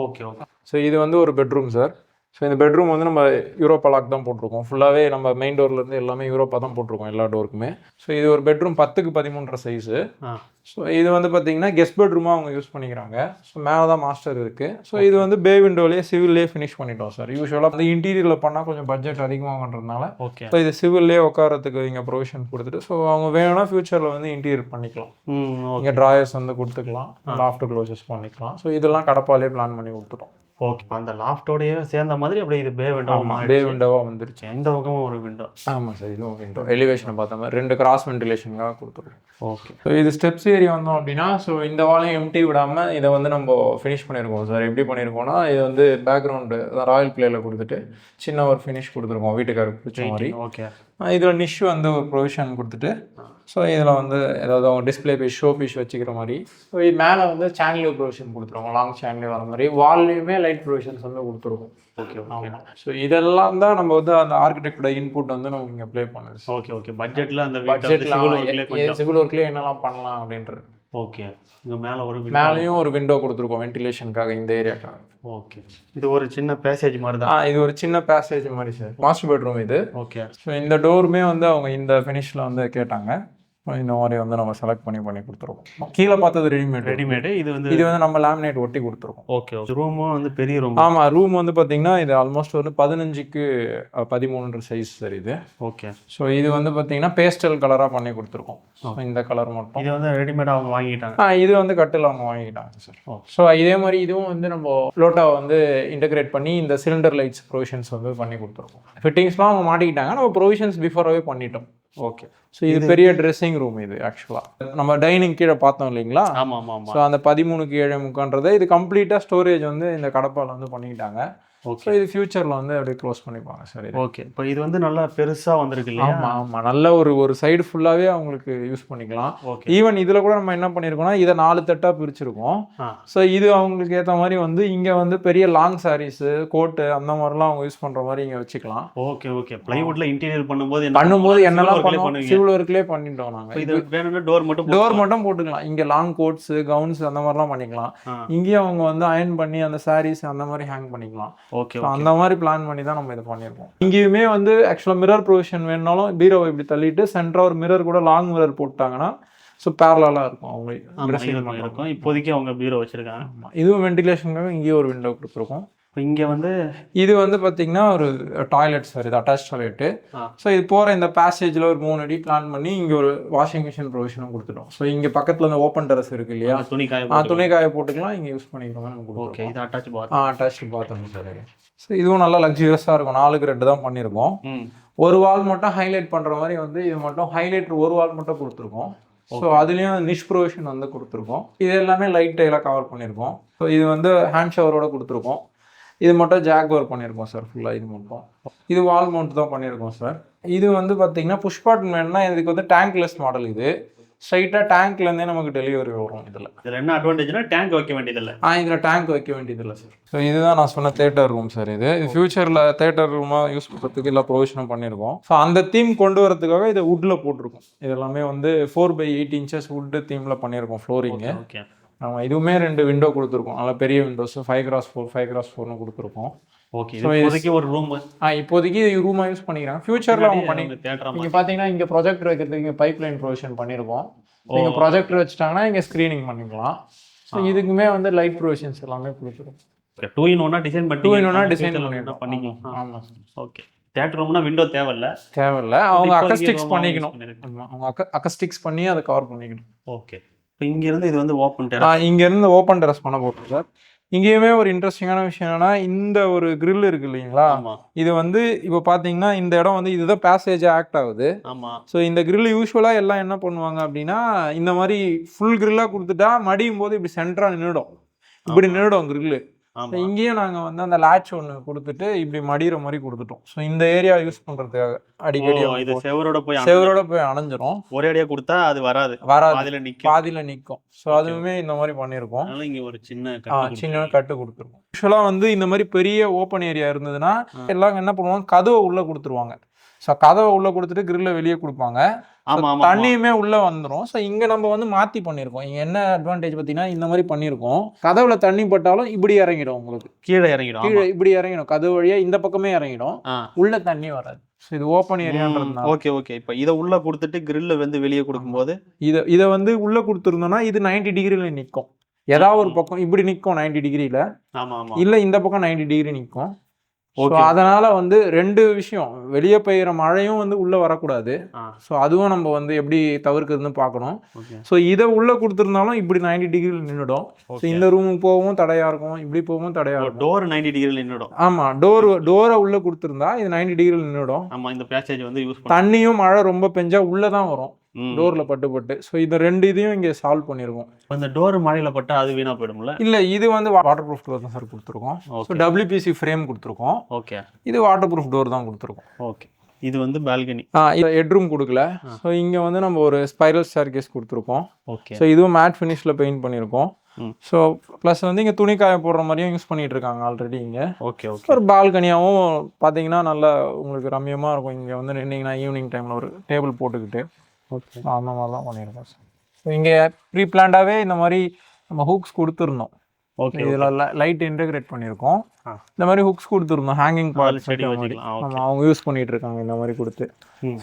Okay okay. ஸோ இது வந்து ஒரு பெட்ரூம் சார். ஸோ இந்த பெட்ரூம் வந்து நம்ம யூரோப்பா லாக் தான் போட்டிருக்கோம். ஃபுல்லாகவே நம்ம மெயின் டோர்லேருந்து எல்லாமே யூரோப்பா தான் போட்டிருக்கோம் எல்லா டோருக்குமே. ஸோ இது ஒரு பெட்ரூம் 10க்கு 13 சைஸு. ஸோ இது வந்து பார்த்தீங்கன்னா கெஸ்ட் பெட்ரூமாக அவங்க யூஸ் பண்ணிக்கிறாங்க. ஸோ மேலே தான் மாஸ்டர் இருக்குது. ஸோ இது வந்து பே விண்டோலேயே சிவில்லே ஃபினிஷ் பண்ணிட்டோம் சார். யூஸ்வலாக வந்து இன்டீரியரில் பண்ணால் கொஞ்சம் பட்ஜெட் அதிகமாகன்றதுனால ஓகே. ஸோ இது சிவில்லே உட்காரத்துக்கு இங்கே ப்ரொவிஷன் கொடுத்துட்டு ஸோ அவங்க வேணும்னா ஃபியூச்சரில் வந்து இன்டீரியர் பண்ணிக்கலாம். இங்கே ட்ராயர்ஸ் வந்து கொடுத்துக்கலாம், லாஃப்ட் க்ளோசஸ் பண்ணிக்கலாம். ஸோ இதெல்லாம் கடப்பாலே பிளான் பண்ணி கொடுத்துட்டோம். ஓகே. அந்த லாஃப்டோடையே சேர்ந்த மாதிரி அப்படியே இது பே விண்டோ. பே விண்டோவாக வந்துருச்சு. எந்த பக்கமும் ஒரு விண்டோ. ஆமாம் சார், இதுவும் விண்டோ. எலிவேஷனை பார்த்த மாதிரி 2 கிராஸ் வென்டிலேஷனுக்காக கொடுத்துருக்கோம். ஓகே. ஸோ இது ஸ்டெப்ஸ் ஏரியா வந்தோம் அப்படின்னா ஸோ இந்த வாலையும் எம்டி விடாமல் இதை வந்து நம்ம ஃபினிஷ் பண்ணியிருக்கோம் சார். எப்படி பண்ணியிருக்கோம்னா இது வந்து பேக்ரவுண்டு ராயல் பிளேயில் கொடுத்துட்டு சின்ன ஒரு ஃபினிஷ் கொடுத்துருக்கோம் வீட்டுக்காருக்கு பிடிச்ச மாதிரி. ஓகே. இதில் நிஷ் வந்து ஒரு ப்ரொவிஷன் கொடுத்துட்டு ஸோ இதில் வந்து ஏதாவது அவங்க டிஸ்பிளே பீஸ் ஷோ பீஸ் வச்சுக்கிற மாதிரி. ஸோ இது மேலே வந்து சேனல் ப்ரொவிஷன் கொடுத்துருவோம், லாங் சேனல் வர மாதிரி. வால்லையுமே லைட் ப்ரொவிஷன்ஸ் வந்து கொடுத்துருவோம். ஓகே. ஆமாம். ஸோ இதெல்லாம் தான் நம்ம வந்து அந்த ஆர்கிடெக்டோட இன்புட் வந்து நம்ம இங்கே ப்ளே பண்ணுது. Okay okay. பட்ஜெட்டில் அந்த பட்ஜெட்டில் சிவில் ஒர்க்லேயே என்னெல்லாம் பண்ணலாம் அப்படின்றது. ஓகே. இங்கே மேலேயும் ஒரு விண்டோ கொடுத்துருக்கோம் வென்டிலேஷனுக்காக இந்த ஏரியாக்காக. ஓகே. இது ஒரு சின்ன பேசேஜ் மாதிரி தான். இது ஒரு சின்ன பேசேஜ் மாதிரி சார். மாஸ்டர் பெட்ரூம் இது. ஓகே. ஸோ இந்த டோருமே வந்து அவங்க இந்த ஃபினிஷில் வந்து கேட்டாங்க. இந்த மாதிரி வந்து நம்ம செலக்ட் பண்ணி கொடுத்துருக்கோம். கீழே பார்த்தது ரெடிமேடு. இது வந்து நம்ம லேமினேட் ஒட்டி கொடுத்துருக்கோம். ஓகே. ரூமும் வந்து பெரிய ரூம். ஆமாம், ரூம் வந்து பார்த்தீங்கன்னா இது ஆல்மோஸ்ட் வந்து 15க்கு 13 சைஸ் சார் இது. ஓகே. ஸோ இது வந்து பார்த்தீங்கன்னா பேஸ்டல் கலராக பண்ணி கொடுத்துருக்கோம். இந்த கலர் மட்டும். இது வந்து ரெடிமேடாக அவங்க வாங்கிட்டாங்க. இது வந்து கட்டில் அவங்க வாங்கிட்டாங்க சார். ஸோ இதே மாதிரி இதுவும் வந்து நம்ம லோட்டாவை வந்து இன்டகிரேட் பண்ணி இந்த சிலிண்டர் லைட்ஸ் ப்ரொவிஷன்ஸ் வந்து பண்ணி கொடுத்துருக்கோம். ஃபிட்டிங்ஸ்லாம் அவங்க மாட்டிக்கிட்டாங்க, நம்ம ப்ரொவிஷன்ஸ் பிஃபோராகவே பண்ணிட்டோம். ஓகே. ஸோ இது பெரிய ட்ரெஸ்ஸிங் ரூம். இது ஆக்சுவலாக நம்ம டைனிங் கீழே பார்த்தோம் இல்லைங்களா? ஆமாம் ஆமாம். ஸோ அந்த 13க்கு 7.75 இது கம்ப்ளீட்டாக ஸ்டோரேஜ் வந்து இந்த கடப்பால் வந்து பண்ணிக்கிட்டாங்க. ஓகே. இது ஃபியூச்சரில் வந்து அப்படியே க்ளோஸ் பண்ணிப்பாங்க சார். ஓகே. இப்போ இது வந்து நல்லா பெருசாக வந்திருக்கு இல்லையா? ஆமாம் ஆமாம். நல்ல ஒரு சைடு ஃபுல்லாகவே அவங்களுக்கு யூஸ் பண்ணிக்கலாம். ஓகே. ஈவன் இதில் கூட நம்ம என்ன பண்ணியிருக்கோம்னா இதை 4 தட்டாக பிரிச்சிருக்கோம். ஸோ இது அவங்களுக்கு ஏற்ற மாதிரி வந்து இங்கே வந்து பெரிய லாங் சாரீஸு கோட்டு அந்த மாதிரிலாம் அவங்க யூஸ் பண்ணுற மாதிரி இங்கே வச்சுக்கலாம். Okay okay. ப்ளைவுட்டில் இன்டீரியர் பண்ணும்போது என்னெல்லாம் பண்ணுவோம் சிவில் ஒர்க்லேயே பண்ணிட்டோம் நாங்கள். இது வேணும்னா டோர் மட்டும் போட்டுக்கலாம். இங்கே லாங் கோட்ஸு கவுன்ஸ் அந்த மாதிரிலாம் பண்ணிக்கலாம். இங்கேயும் அவங்க வந்து அயர்ன் பண்ணி அந்த சாரீஸ் அந்த மாதிரி ஹேங் பண்ணிக்கலாம். ஓகே. அந்த மாதிரி பிளான் பண்ணி தான் நம்ம இதை பண்ணியிருக்கோம். இங்கேயுமே வந்து ஆக்சுவலாக மிரர் ப்ரொவிஷன் வேணுனாலும் பீரோவை இப்படி தள்ளிட்டு சென்டராக ஒரு மிரர் கூட லாங் மிரர் போட்டாங்கன்னா ஸோ பேரலாக இருக்கும் அவங்களுக்கு. இப்போதைக்கு அவங்க பீரோ வச்சுருக்காங்க. இதுவும் வென்டிலேஷனுக்காக இங்கேயும் ஒரு விண்டோ கொடுத்துருக்கோம். இப்போ இங்கே வந்து இது வந்து பார்த்தீங்கன்னா ஒரு டாய்லெட் சார், இது அட்டாச் டாய்லெட்டு. ஸோ இது போகிற இந்த பேசேஜில் ஒரு 3 அடி பிளான் பண்ணி இங்கே ஒரு வாஷிங் மிஷின் ப்ரொவிஷனும் கொடுத்துட்டோம். ஸோ இங்கே பக்கத்தில் இந்த ஓப்பன் டெரஸ் இருக்கு இல்லையா, துணி காய போட்டுக்கலாம், இங்கே யூஸ் பண்ணிக்கிறோம். ஓகே, இது அட்டாச் பாத்ரூம் சார். ஸோ இதுவும் நல்லா லக்ஸியஸாக இருக்கும். 4க்கு 2 தான் பண்ணியிருக்கோம். ஒரு வால் மட்டும் ஹைலைட் பண்ணுற மாதிரி வந்து இது மட்டும் ஹைலைட் ஒரு வால் மட்டும் கொடுத்துருக்கோம். ஸோ அதுலேயும் நிஷ் ப்ரொவிஷன் வந்து கொடுத்துருக்கோம். இது எல்லாமே லைட் டைலாக கவர் பண்ணியிருக்கோம். ஸோ இது வந்து ஹேண்ட் ஷவரோட கொடுத்துருக்கோம். இது மட்டும் ஜாக்வார் பண்ணியிருக்கோம் சார் ஃபுல்லாக. இது மட்டும் இது வால் மவுண்ட் தான் பண்ணியிருக்கோம் சார். இது வந்து பார்த்தீங்கன்னா புஷ் பட்டன் வேணும்னா இதுக்கு வந்து டேங்க்லெஸ் மாடல். இது ஸ்ட்ரைட்டாக டேங்க்லேருந்தே நமக்கு டெலிவரி வரும். இதில் என்ன அட்வான்டேஜ்னா டேங்க் வைக்க வேண்டியதில்லை. இதில் டேங்க் வைக்க வேண்டியதில்லை சார். ஸோ இதுதான் நான் சொன்ன தேட்டர் ரூம் சார். இது ஃபியூச்சரில் தேட்டர் ரூமாக யூஸ் பண்ணுறதுக்கு எல்லா ப்ரொவிஷனும் பண்ணியிருக்கோம். ஸோ அந்த தீம் கொண்டு வரதுக்காக இதை வுட்டில் போட்டிருக்கோம். இது எல்லாமே வந்து 4x8 inches வுட்டு தீமில் பண்ணியிருக்கோம் ஃப்ளோரிங்கு. ஓகே. ஆமாம், இதுவுமே 2 விண்டோ கொடுத்துருக்கோம். நல்லா பெரிய விண்டோஸ் 5x4 5x4னு கொடுத்துருக்கோம். ஓகே. இப்போதைக்கு ஒரு ரூம் இப்போதைக்கு ரூமாக யூஸ் பண்ணிக்கிறாங்க. ஃபியூச்சரில் அவங்க பண்ணி இங்கே பார்த்தீங்கன்னா இங்கே ப்ரொஜெக்டர் வைக்கிறதுக்கு இங்கே பைப் லைன் ப்ரொவிஷன் பண்ணியிருக்கோம். நீங்கள் ப்ரொஜெக்டர் வச்சுட்டாங்கன்னா இங்கே ஸ்க்ரீனிங் பண்ணிக்கலாம். ஸோ இதுக்குமே வந்து லைட் ப்ரொவிஷன்ஸ் எல்லாமே கொடுத்துருக்கோம். 2-in-1 டிசைன் பண்ணி 2-in-1 டிசைன் பண்ணிக்கலாம். ஆமாம் சார். ஓகே. தியேட்டர் ரூம்னா விண்டோ தேவையில்ல. அவங்க அக்கஸ்டிக்ஸ் பண்ணிக்கணும். அவங்க அக்கஸ்டிக்ஸ் பண்ணி அதை கவர் பண்ணிக்கணும். ஓகே. இப்போ இங்கேருந்து இது வந்து ஓப்பன் டெரஸ். இங்கேருந்து ஓப்பன் டெரஸ் பண்ண போகிறோம் சார். இங்கேயுமே ஒரு இன்ட்ரெஸ்டிங்கான விஷயம் என்னன்னா, இந்த ஒரு கிரில் இருக்கு இல்லைங்களா, இது வந்து இப்போ பார்த்தீங்கன்னா இந்த இடம் வந்து இதுதான் பேசேஜாக ஆக்ட் ஆகுது. ஸோ இந்த கிரில் யூஸ்வலாக எல்லாம் என்ன பண்ணுவாங்க அப்படின்னா, இந்த மாதிரி ஃபுல் கிரில்லாக கொடுத்துட்டா மடியும் போது இப்படி சென்டராக நின்றுடும் கிரில்லு. இங்கேயும் நாங்கள் வந்து அந்த லேட்ச் ஒன்று கொடுத்துட்டு இப்படி மடிகிற மாதிரி கொடுத்துட்டோம். ஸோ இந்த ஏரியா யூஸ் பண்ணுறதுக்காக அடிக்கடி செவரோட போய் அணைஞ்சிரும். ஒரே அடியாக கொடுத்தா அது வராது, பாதியில் நிற்கும். ஸோ அதுவுமே இந்த மாதிரி பண்ணியிருக்கோம். இங்கே ஒரு சின்ன கட்டு கொடுத்துருக்கோம். யூஸ்வலாக வந்து இந்த மாதிரி பெரிய ஓப்பன் ஏரியா இருந்ததுன்னா எல்லாம் என்ன பண்ணுவாங்க, கதவை உள்ளே கொடுத்துருவாங்க. ஸோ கதவை உள்ளே கொடுத்துட்டு கிரில்லை வெளியே கொடுப்பாங்க. தண்ணியுமே உள்ளே வந்துடும். ஸோ இங்கே நம்ம வந்து மாற்றி பண்ணியிருக்கோம். இங்கே என்ன அட்வான்டேஜ் பார்த்தீங்கன்னா, இந்த மாதிரி பண்ணியிருக்கோம். கதவுல தண்ணி பட்டாலும் இப்படி இறங்கிடும், உங்களுக்கு கீழே இப்படி இறங்கிடும். கதவு வழியாக இந்த பக்கமே இறங்கிடும், உள்ள தண்ணி வராது. ஸோ இது ஓப்பன் ஏரியான்றதுனால. ஓகே. இப்போ இதை உள்ளே கொடுத்துட்டு கிரில்ல வந்து வெளியே கொடுக்கும்போது இதை வந்து உள்ளே கொடுத்துருந்தோம்னா இது 90 டிகிரியில் நிற்கும். ஏதாவது ஒரு பக்கம் இப்படி நிற்கும் 90 டிகிரியில். இல்லை இந்த பக்கம் 90 டிகிரி நிற்கும். அதனால வந்து 2 விஷயம், வெளியே பெய்கிற மழையும் வந்து உள்ள வரக்கூடாது. ஸோ அதுவும் நம்ம வந்து எப்படி தவிர்க்கிறதுன்னு பார்க்கணும். ஸோ இதை உள்ள கொடுத்துருந்தாலும் இப்படி 90 டிகிரியில் நின்றுடும். ஸோ இந்த ரூமுக்கு போகவும் தடையா இருக்கும், இப்படி போகவும் தடையா இருக்கும். டோர் 90 டிகிரியில் நின்றுடும். ஆமாம், டோரை உள்ள கொடுத்துருந்தா இது 90 டிகிரியில் நின்றுடும். ஆமாம், இந்த பேசேஜ் வந்து யூஸ் தண்ணியும் மழை ரொம்ப பெஞ்சா உள்ளே தான் வரும், டோர்ல பட்டு. ஸோ இந்த 2 இதையும் இங்கே சால்வ் பண்ணியிருக்கோம். இந்த டோர் மழையில் பட்டா அது வீணா போயிடும்ல? இல்லை, இது வந்து வாட்டர் ப்ரூஃப் டோர் தான் சார் கொடுத்துருக்கோம். ஸோ WPC ஃப்ரேம் கொடுத்துருக்கோம். ஓகே. இது வாட்டர் ப்ரூஃப் டோர் தான் கொடுத்துருக்கோம். ஓகே. இது வந்து பால்கனி. ஹெட்ரூம் கொடுக்கல. ஸோ இங்கே வந்து நம்ம ஒரு ஸ்பைரல் ஸ்டேர்கேஸ் கொடுத்துருக்கோம். ஓகே. ஸோ இதுவும் மேட் ஃபினிஷில் பெயிண்ட் பண்ணியிருக்கோம். ஸோ ப்ளஸ் வந்து இங்கே துணி காய போடுற மாதிரியும் யூஸ் பண்ணிட்டு இருக்காங்க ஆல்ரெடி இங்கே. ஓகே. ஒரு பால்கனியாகவும் பார்த்தீங்கன்னா நல்லா உங்களுக்கு ரம்யமாக இருக்கும். இங்கே வந்து நின்னீங்கன்னா ஈவினிங் டைமில் ஒரு டேபிள் போட்டுக்கிட்டு அந்த மாதிரி தான் பண்ணியிருக்கோம் சார். ஸோ இங்கே ப்ரீ பிளான்டாகவே இந்த மாதிரி நம்ம ஹூக்ஸ் கொடுத்துருந்தோம். ஓகே. இதில் லைட் இன்டெகிரேட் பண்ணியிருக்கோம். இந்த மாதிரி ஹுக்ஸ் கொடுத்துருந்தோம், ஹேங்கிங் பார்ட் அவங்க யூஸ் பண்ணிட்டு இருக்காங்க இந்த மாதிரி கொடுத்து.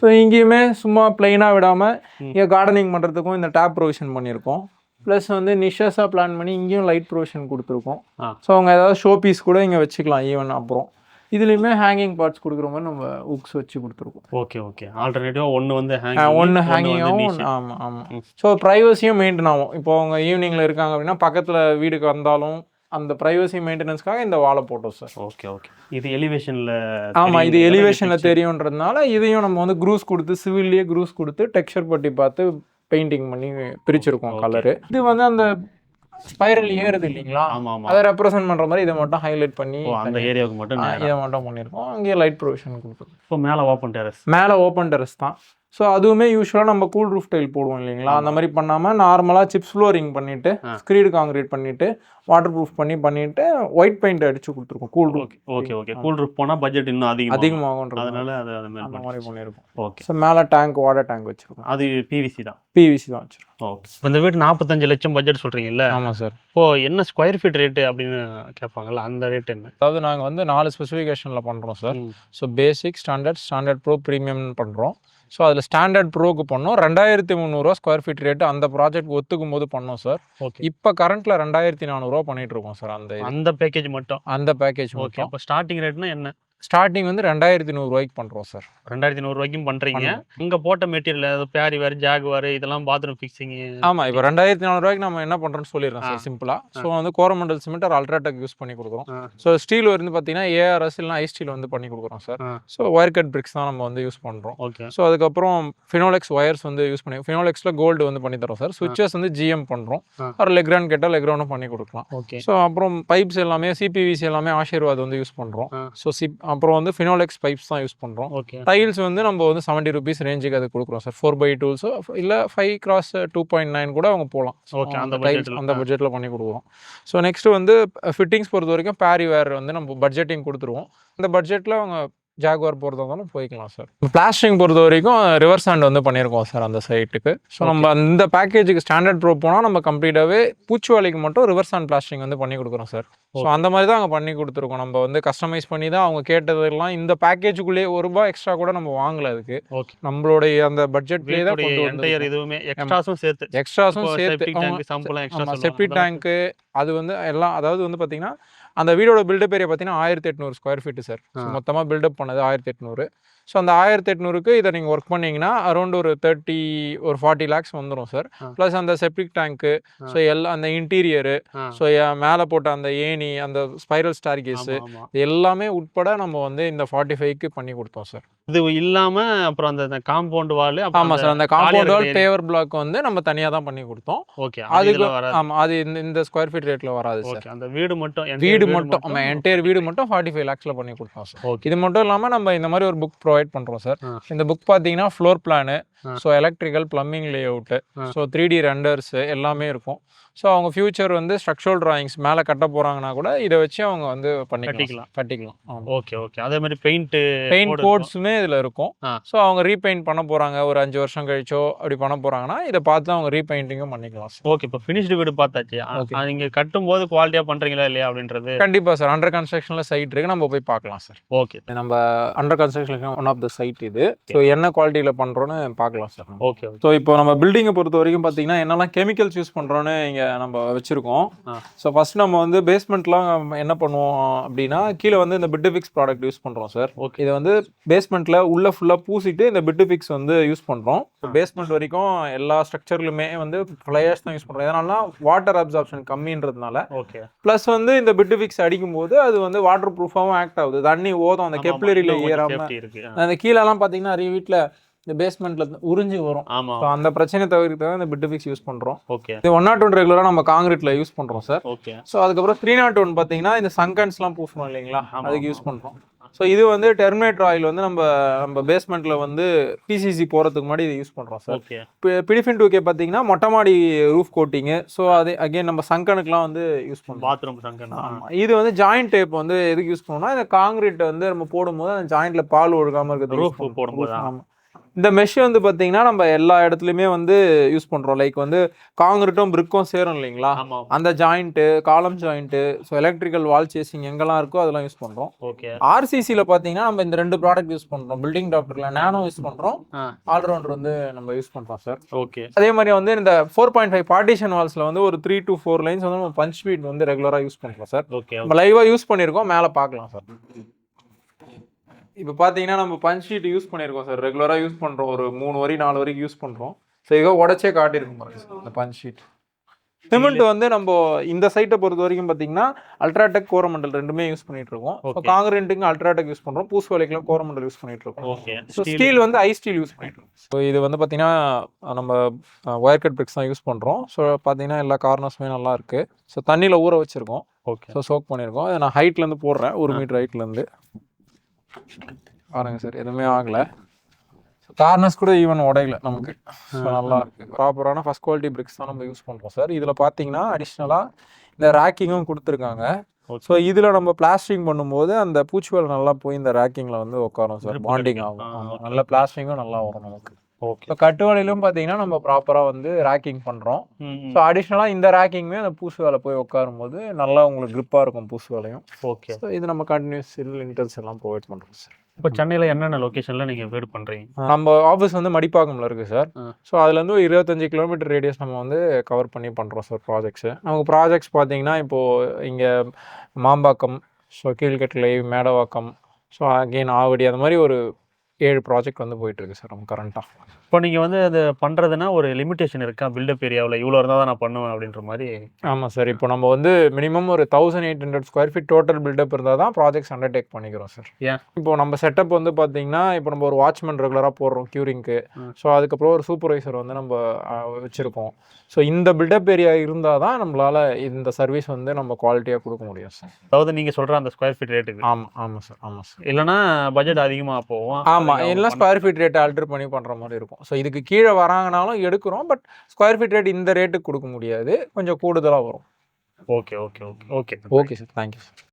ஸோ இங்கேயுமே சும்மா பிளைனாக விடாமல் இங்கே கார்டனிங் பண்ணுறதுக்கும் இந்த டேப் ப்ரொவிஷன் பண்ணியிருக்கோம். ப்ளஸ் வந்து நிஷஸாக பிளான் பண்ணி இங்கேயும் லைட் ப்ரொவிஷன் கொடுத்துருக்கோம். ஸோ அவங்க ஏதாவது ஷோ பீஸ் கூட இங்கே வச்சுக்கலாம் ஈவன். அப்புறம் இதுலேயுமே ஹேங்கிங் பார்ட்ஸ் கொடுக்குற மாதிரி நம்ம ஹுக்ஸ் வச்சு கொடுத்துருக்கோம். ஓகே. ஆல்டர்னேட்டிவாக ஒன்று ஹேங்கிங்காகவும். ஆமாம். ஸோ ப்ரைவசியும் மெயின்டைன் ஆகும். இப்போ அவங்க ஈவினிங்கில் இருக்காங்க அப்படின்னா பக்கத்தில் வீடுக்கு வந்தாலும் அந்த ப்ரைவசி மெயின்டெனன்ஸ்க்காக இந்த வாழை போட்டோம் சார். ஓகே. இது எலிவேஷனில். ஆமாம், இது எலிவேஷனில் தெரியுன்றதுனால இதையும் நம்ம வந்து க்ரூஸ் கொடுத்து, சிவில்லையே க்ரூஸ் கொடுத்து டெக்ஸ்சர் பட்டி பார்த்து பெயிண்டிங் பண்ணி பிரிச்சிருக்கோம் கலரு. இது வந்து அந்த ஸ்பைரல் ஏறுது இல்லைங்களா, அதை ரெப்ரசென்ட் பண்ணுற மாதிரி இதை மட்டும் ஹைலைட் பண்ணி அந்த ஏரியாவுக்கு மட்டும் இதை மட்டும் பண்ணியிருக்கோம். அங்கேயே லைட் ப்ரொவிஷன் கொடுத்துருக்கோம். இப்போ மேலே ஓப்பன் டெரஸ் தான். ஸோ அதுவுமே யூஸ்வலாக நம்ம கூல் ரூஃப் டைல் போடுவோம் இல்லைங்களா, அந்த மாதிரி பண்ணாமல் நார்மலாக சிப்ஸ் ஃப்ளோரிங் பண்ணிவிட்டு ஸ்க்ரீடு காங்கிரீட் பண்ணிவிட்டு வாட்டர் ப்ரூஃப் பண்ணிவிட்டு ஒயிட் பெயிண்ட் அடிச்சு கொடுத்துருக்கோம் cool roof. Okay. Cool roof போனால் பட்ஜெட் இன்னும் அதிகமாகும், அதனால அந்த மாதிரி பண்ணியிருக்கோம். ஓகே. ஸோ மேலே வாட்டர் டேங்க் வச்சுருக்கோம். அது பிவிசி தான் வச்சுருக்கோம். ஓகே. இந்த வீட்டு 45 லட்சம் பட்ஜெட் சொல்கிறீங்கல்ல? ஆமாம் சார். இப்போ என்ன ஸ்கொயர் ஃபீட் ரேட்டு அப்படின்னு கேட்பாங்கல்ல, அந்த ரேட் என்ன? அதாவது நாங்கள் வந்து 4 ஸ்பெசிஃபிகேஷனில் பண்ணுறோம் sir. So basic, standard bro, premium பண்ணுறோம். ஸோ அதில் ஸ்டாண்டர்ட் ப்ரோக்கு பண்ணோம். 2300 ஸ்கொயர் ஃபீட் ரேட்டு அந்த ப்ராஜெக்ட் ஒத்துக்கும் போது பண்ணோம் சார். ஓகே. இப்போ கரண்ட்டில் 2400 பண்ணிட்டு இருக்கோம் சார். அந்த பேக்கேஜ் மட்டும். அந்த பேக்கேஜ் ஓகே. மட்டும். அப்போ ஸ்டார்டிங் ரேட்னா என்ன? ஸ்டார்டிங் வந்து 2100 பண்ணுறோம் சார். 2100 பண்ணுறீங்க. இங்கே போட்ட மெட்டீரியல் அது பேரிவேர், ஜாகுவார் இதெல்லாம் பாத்ரூம் ஃபிக்ஸிங். ஆமாம், இப்போ 2400 நம்ம என்ன பண்ணுறோன்னு சொல்லிடுறோம் சார் சிம்பிளாக. ஸோ வந்து கோரமண்டல் சிமெண்ட் ஒரு அல்ட்ராடெக் யூஸ் பண்ணி கொடுக்குறோம். ஸோ ஸ்டீல் வந்து பார்த்தீங்கன்னா ஏஆர்எஸ் இல்லைனா ஐ ஸ்டீல் வந்து பண்ணி கொடுக்குறோம் sir. So wire cut BRICS தான் நம்ம வந்து யூஸ் பண்ணுறோம். ஓகே. ஸோ அதுக்கப்புறம் ஃபினோலெக்ஸ் ஒயர்ஸ் வந்து யூஸ் பண்ணி ஃபினோலெக்ஸில் கோல்டு வந்து பண்ணி தரோம் சார். சுவிச்சஸ் வந்து ஜிஎம் பண்ணுறோம். ஒரு லெக்ரான் கேட்டால் லெக்ரானும் பண்ணி கொடுக்கலாம். ஓகே. ஸோ அப்புறம் பைப்ஸ் எல்லாமே சிபிவிசி எல்லாமே ஆஷீர்வாத் வந்து யூஸ் பண்ணுறோம். ஸோ அப்புறம் வந்து ஃபினோலெக்ஸ் பைப்ஸ் தான் யூஸ் பண்ணுறோம். ஓகே. டைல்ஸ் வந்து நம்ம வந்து 70 rupees ரேஞ்சுக்கு அது கொடுக்குறோம் சார். 4x2 இல்லை 5x2.9 கூட அவங்க போகலாம். ஓகே. அந்த பட்ஜெட்டில் பண்ணி கொடுக்குறோம். ஸோ நெக்ஸ்ட் வந்து ஃபிட்டிங்ஸ் பொறுத்த வரைக்கும் பேரிவேர் வந்து நம்ம பட்ஜெட்டிங் கொடுத்துருவோம். இந்த பட்ஜெட்டில் அவங்க ஜாகுவார் போகிறதா இருந்தாலும் போய்க்கலாம் சார். பிளாஸ்டரிங் பொறுத்த வரைக்கும் ரிவர்ஸ் ஹேண்ட் வந்து பண்ணியிருக்கோம் சார் அந்த சைட்டுக்கு. ஸோ நம்ம அந்த பேக்கேஜுக்கு ஸ்டாண்டர்ட் ப்ரோ போனால் நம்ம கம்ப்ளீட்டாகவே பூச்சி வேலைக்கு மட்டும் ரிவர்ஸ் ஹேண்ட் பிளாஸ்டரிங் வந்து பண்ணி கொடுக்குறோம் சார். ஸோ அந்த மாதிரி தான் அங்கே பண்ணி கொடுத்துருக்கோம். நம்ம வந்து கஸ்டமைஸ் பண்ணி தான் அவங்க கேட்டதெல்லாம் இந்த பேக்கேஜுக்குள்ளேயே ₹1 எக்ஸ்ட்ரா கூட நம்ம வாங்கல அதுக்கு. ஓகே. நம்மளுடைய அந்த பட்ஜெட்லேயே தான் கொண்டு வந்து இதுவுமே எக்ஸ்ட்ராஸும் சேர்த்து செப்டி டேங்க்கு அது வந்து எல்லாம். அதாவது வந்து பார்த்தீங்கன்னா அந்த வீடோட பில்டப் ஏரியா பார்த்தீங்கன்னா 1800 ஸ்கொயர் ஃபீட்டு சார். ஸோ மொத்தமாக பில்டப் பண்ணது 1800. ஸோ அந்த 1800க்கு இதை நீங்கள் ஒர்க் பண்ணிங்கன்னா அரௌண்ட் ஒரு 40 lakhs வந்துடும் சார். ப்ளஸ் அந்த செப்டிக் டேங்க்கு, ஸோ எல்லாம் அந்த இன்டீரியரு, ஸோ மேலே போட்ட அந்த ஏணி, அந்த ஸ்பைரல் ஸ்டார் கேஸு எல்லாமே உட்பட நம்ம வந்து இந்த 45க்கு பண்ணி கொடுத்தோம் சார். இது இல்லாமல் அப்புறம் அந்த காம்பவுண்ட் வால். ஆமாம் சார், அந்த காம்பவுண்ட் வால் பேவர் பிளாக் வந்து நம்ம தனியாக தான் பண்ணி கொடுத்தோம். ஓகே. அதுக்கு ஆமாம், அது இந்த ஸ்கொயர் ஃபீட் ரேட்டில் வராது சார். அந்த வீடு மட்டும் நம்ம என்டையர் வீடு மட்டும் 45 lakhsல பண்ணி கொடுத்தோம் சார். ஓகே. இது மட்டும் இல்லாமல் நம்ம இந்த மாதிரி ஒரு புக் ப்ரொவைட் பண்ணுறோம் சார். இந்த புக் பார்த்தீங்கன்னா floor plan, so electrical, plumbing layout, so 3D renders எல்லாமே இருக்கும். ஸோ அவங்க ஃபியூச்சர் வந்து ஸ்ட்ரக்சரல் டிராயிங்ஸ் மேலே கட்ட போகிறாங்கன்னா கூட இதை வச்சு அவங்க வந்து கட்டிக்கலாம். ஓகே. ஓகே. அதே மாதிரி பெயிண்ட் கோட்ஸுமே இதில் இருக்கும். ஸோ அவங்க ரீபெயிண்ட் பண்ண போகிறாங்க ஒரு 5 வருஷம் கழிச்சோ அப்படி பண்ண போகிறாங்கன்னா இதை பார்த்து அவங்க ரீபெயிண்டிங்கும் பண்ணிக்கலாம் சார். ஓகே. இப்போ ஃபினிஷ்டு வீடு பார்த்தாச்சு. நீங்கள் கட்டும்போது குவாலிட்டியாக பண்ணுறீங்களா இல்லையா அப்படின்றது? கண்டிப்பாக சார். அண்டர் கன்ஸ்ட்ரக்ஷனில் சைட் இருக்குது, நம்ம போய் பார்க்கலாம் சார். ஓகே. நம்ம under construction one of the site இது. ஸோ என்ன குவாலிட்டியில் பண்ணுறோன்னு பார்க்கலாம் சார். ஓகே. ஸோ இப்போ நம்ம பில்டிங்கை பொறுத்த வரைக்கும் பார்த்தீங்கன்னா என்னெல்லாம் கெமிக்கல்ஸ் யூஸ் பண்ணுறோன்னு இங்கே நம்ம வச்சுருக்கோம். ஸோ ஃபஸ்ட் நம்ம வந்து பேஸ்மெண்ட்லாம் என்ன பண்ணுவோம் அப்படின்னா கீழே வந்து இந்த பிட்டுஃபிக்ஸ் ப்ராடக்ட் யூஸ் பண்ணுறோம் சார். ஓகே. இதை வந்து பேஸ்மெண்ட்டில் உள்ள ஃபுல்லாக பூசிட்டு இந்த பிட்டுஃபிக்ஸ் வந்து யூஸ் பண்ணுறோம். பேஸ்மெண்ட் வரைக்கும் எல்லா ஸ்ட்ரக்சர்லுமே வந்து ஃப்ளையர்ஸ் தான் யூஸ் பண்ணுறோம். இதனால வாட்டர் அப்சார்ப்ஷன் கம்மின்றதுனால. ஓகே. ப்ளஸ் வந்து இந்த பிட்டுஃபிக்ஸ் அடிக்கும் போது அது வந்து வாட்டர் ப்ரூஃபாகவும் ஆக்ட் ஆகுது. தண்ணி ஓதும் அந்த கெப்லரியில் ஏறாமல். அந்த கீழெல்லாம் பார்த்தீங்கன்னா நிறைய வீட்டில் இந்த பேஸ்மெண்ட்ல உறிஞ்சி வரும். அந்த பிரச்சனை தவிர்த்து இந்த பிட்டுஃபிக்ஸ் யூஸ் பண்றோம். ஓகே. இது 101 ரெகுலரா நம்ம காங்கிரீட்ல யூஸ் பண்றோம் சார். ஓகே. ஸோ அதுக்கப்புறம் 301 பார்த்தீங்கன்னா இந்த சங்கன்ஸ்லாம் பூசணும் இல்லைங்களா, அதுக்கு யூஸ் பண்றோம். ஸோ இது வந்து டெர்மினேட்டர் ஆயில் வந்து நம்ம பேஸ்மெண்ட்ல வந்து பிசிசி போறதுக்கு முன்னாடி இது யூஸ் பண்றோம் சார். ஓகே. பிடிஃபின் 2K பார்த்தீங்கன்னா மொட்டை மாடி ரூஃப் கோட்டிங்கு. ஸோ அது அகைன் நம்ம சங்கனுக்குலாம் வந்து யூஸ் பண்ணுறோம். பாத்ரூம் சங்கன். இது வந்து ஜாயிண்ட் டேப் வந்து எதுக்கு யூஸ் பண்ணோம்னா இந்த காங்கிரீட் வந்து நம்ம போடும்போது அந்த ஜாயிண்ட்ல பால் ஒழுகாம இருக்கிறது ரூஃப் போடும்போது. ஆமாம். இந்த மெஷ் வந்து பார்த்தீங்கன்னா நம்ம எல்லா இடத்துலையுமே வந்து யூஸ் பண்ணுறோம். லைக் வந்து காங்கிரீட்டும் பிரிக்கும் சேரும் இல்லைங்களா, அந்த ஜாயிண்ட்டு, காலம் ஜாயிண்ட்டு, ஸோ எலக்ட்ரிக்கல் வால் சேசிங் எங்கெல்லாம் இருக்கோ அதெல்லாம் யூஸ் பண்ணுறோம். ஓகே. ஆர்சிசியில் பார்த்தீங்கன்னா நம்ம இந்த 2 ப்ராடக்ட் யூஸ் பண்ணுறோம். பில்டிங் டாக்டரில் நானோ யூஸ் பண்ணுறோம், ஆல்ரவுண்டர் வந்து நம்ம யூஸ் பண்ணுறோம் சார். ஓகே. அதே மாதிரி வந்து இந்த 4.5 பார்ட்டிஷன் வால்ஸில் வந்து ஒரு 3 to 4 லைன்ஸ் வந்து நம்ம பஞ்ச் பீட் வந்து ரெகுலராக யூஸ் பண்ணுறோம் சார். ஓகே. நம்ம லைவாக யூஸ் பண்ணியிருக்கோம், மேலே பார்க்கலாம் சார். இப்போ பார்த்தீங்கன்னா நம்ம பஞ்ச் ஷீட் யூஸ் பண்ணியிருக்கோம் சார். ரெகுலராக யூஸ் பண்ணுறோம், ஒரு 3 வரி 4 வரைக்கும் யூஸ் பண்ணுறோம். ஸோ இதை உடச்சே காட்டியிருக்கும் பாருங்க இந்த பஞ்ச் ஷீட். சிமெண்ட் வந்து நம்ம இந்த சைட்டை பொறுத்த வரைக்கும் பார்த்தீங்கன்னா அல்ட்ராடெக், கோரமண்டல் ரெண்டுமே யூஸ் பண்ணிட்டு இருக்கோம். இப்போ காங்கிரீட்டுக்கு அல்ட்ராடெக் யூஸ் பண்ணுறோம், பூசு வேலைக்கெல்லாம் கோரமண்டல் யூஸ் பண்ணிட்டு இருக்கோம். ஓகே. ஸோ ஸ்டீல் வந்து ஐ ஸ்டீல் யூஸ் பண்ணிட்டு இருக்கோம். ஸோ இது வந்து பார்த்தீங்கன்னா நம்ம ஒயர் கட் பிரிக்ஸ் தான் யூஸ் பண்ணுறோம். ஸோ பார்த்தீங்கன்னா எல்லா கார்னர்ஸுமே நல்லா இருக்கு. ஸோ தண்ணியில் ஊற வச்சிருக்கோம். ஓகே. ஸோ சோக் பண்ணியிருக்கோம். இதை நான் ஹைட்லேருந்து போடுறேன், 1 மீட்டர் ஹைட்லேருந்து பாருங்க சார். எதுவுமே ஆகலை. கார்னர்ஸ் கூட ஈவன் உடையில நமக்கு. ஸோ நல்லா இருக்கு. ப்ராப்பரான ஃபர்ஸ்ட் குவாலிட்டி பிரிக்ஸ் தான் நம்ம யூஸ் பண்ணுறோம் சார். இதில் பார்த்தீங்கன்னா அடிஷ்னலாக இந்த ரேக்கிங்கும் கொடுத்துருக்காங்க. ஸோ இதில் நம்ம பிளாஸ்டிங் பண்ணும்போது அந்த பூச்சிவேல் நல்லா போய் இந்த ரேக்கிங்கில் வந்து உட்காரும் சார், பாண்டிங் ஆகும். நல்ல பிளாஸ்டிங்கும் நல்லா வரும் நமக்கு. ஓகே. இப்போ கட்டுவலையிலும் பார்த்தீங்கன்னா நம்ம ப்ராப்பராக வந்து ரேக்கிங் பண்ணுறோம். ஸோ அடிஷ்னலாக இந்த ரேக்கிங்குமே அந்த பூசு வேலை போய் உட்காரும் போது நல்லா உங்களுக்கு க்ரிப்பாக இருக்கும் பூசு வேலையும். ஓகே. ஸோ இது நம்ம கண்டினியூஸ் லிண்டர்ஸ் எல்லாம் ப்ரொவைட் பண்ணுறோம் சார். இப்போ சென்னையில் என்னென்ன லொக்கேஷனில் நீங்கள் வீடு பண்ணுறீங்க? நம்ம ஆஃபீஸ் வந்து மடிப்பாக்கம்ல இருக்குது சார். ஸோ அதுலேருந்து ஒரு 25 கிலோமீட்டர் ரேடியஸ் நம்ம வந்து கவர் பண்ணி பண்ணுறோம் சார் ப்ராஜெக்ட்ஸு. நமக்கு ப்ராஜெக்ட்ஸ் பார்த்தீங்கன்னா இப்போது இங்கே Mambakkam, so Keelkattalai, Medavakkam, so again Avadi, அந்த மாதிரி ஒரு 7 ப்ராஜெக்ட் வந்து போயிட்டுருக்கு சார் நம்ம கரண்ட்டாக. இப்போ நீங்கள் வந்து அது பண்ணுறதுனா ஒரு லிமிட்டேஷன் இருக்கா? பில்டப் ஏரியாவில் இவ்வளோ இருந்தால் தான் நான் பண்ணுவேன் அப்படின்ற மாதிரி? ஆமாம் சார். இப்போ நம்ம வந்து மினிமம் ஒரு 1800 ஸ்கொயர் ஃபீட் டோட்டல் பில்டப் இருந்தால் தான் ப்ராஜெக்ட்ஸ் அண்டர்டேக் பண்ணிக்கிறோம் சார். ஏன்? இப்போ நம்ம செட்டப் வந்து பார்த்தீங்கன்னா, இப்போ நம்ம ஒரு வாட்ச்மேன் ரெகுலராக போடுறோம் க்யூரிங்க்கு. ஸோ அதுக்கப்புறம் ஒரு சூப்பர்வைசர் வந்து நம்ம வச்சுருக்கோம். ஸோ இந்த பில்டப் ஏரியா இருந்தால் தான் நம்மளால் இந்த சர்வீஸ் வந்து நம்ம குவாலிட்டியாக கொடுக்க முடியும் சார். அதாவது நீங்கள் சொல்கிற அந்த ஸ்கொயர் ஃபீட் ரேட்டுக்கு? ஆமாம் ஆமாம் சார். ஆமாம் சார். இல்லைனா பட்ஜெட் அதிகமாக போகும். ஆமாம், எல்லாம் ஸ்கொயர் ஃபீட் ரேட் ஆல்டர் பண்ணி பண்ணுற மாதிரி இருக்கும். ஸோ இதுக்கு கீழே வராங்கனாலும் எடுக்கிறோம், பட் ஸ்கொயர் ஃபீட் ரேட் இந்த ரேட்டுக்கு கொடுக்க முடியாது, கொஞ்சம் கூடுதலாக வரும். Okay okay okay okay okay sir, thank you sir.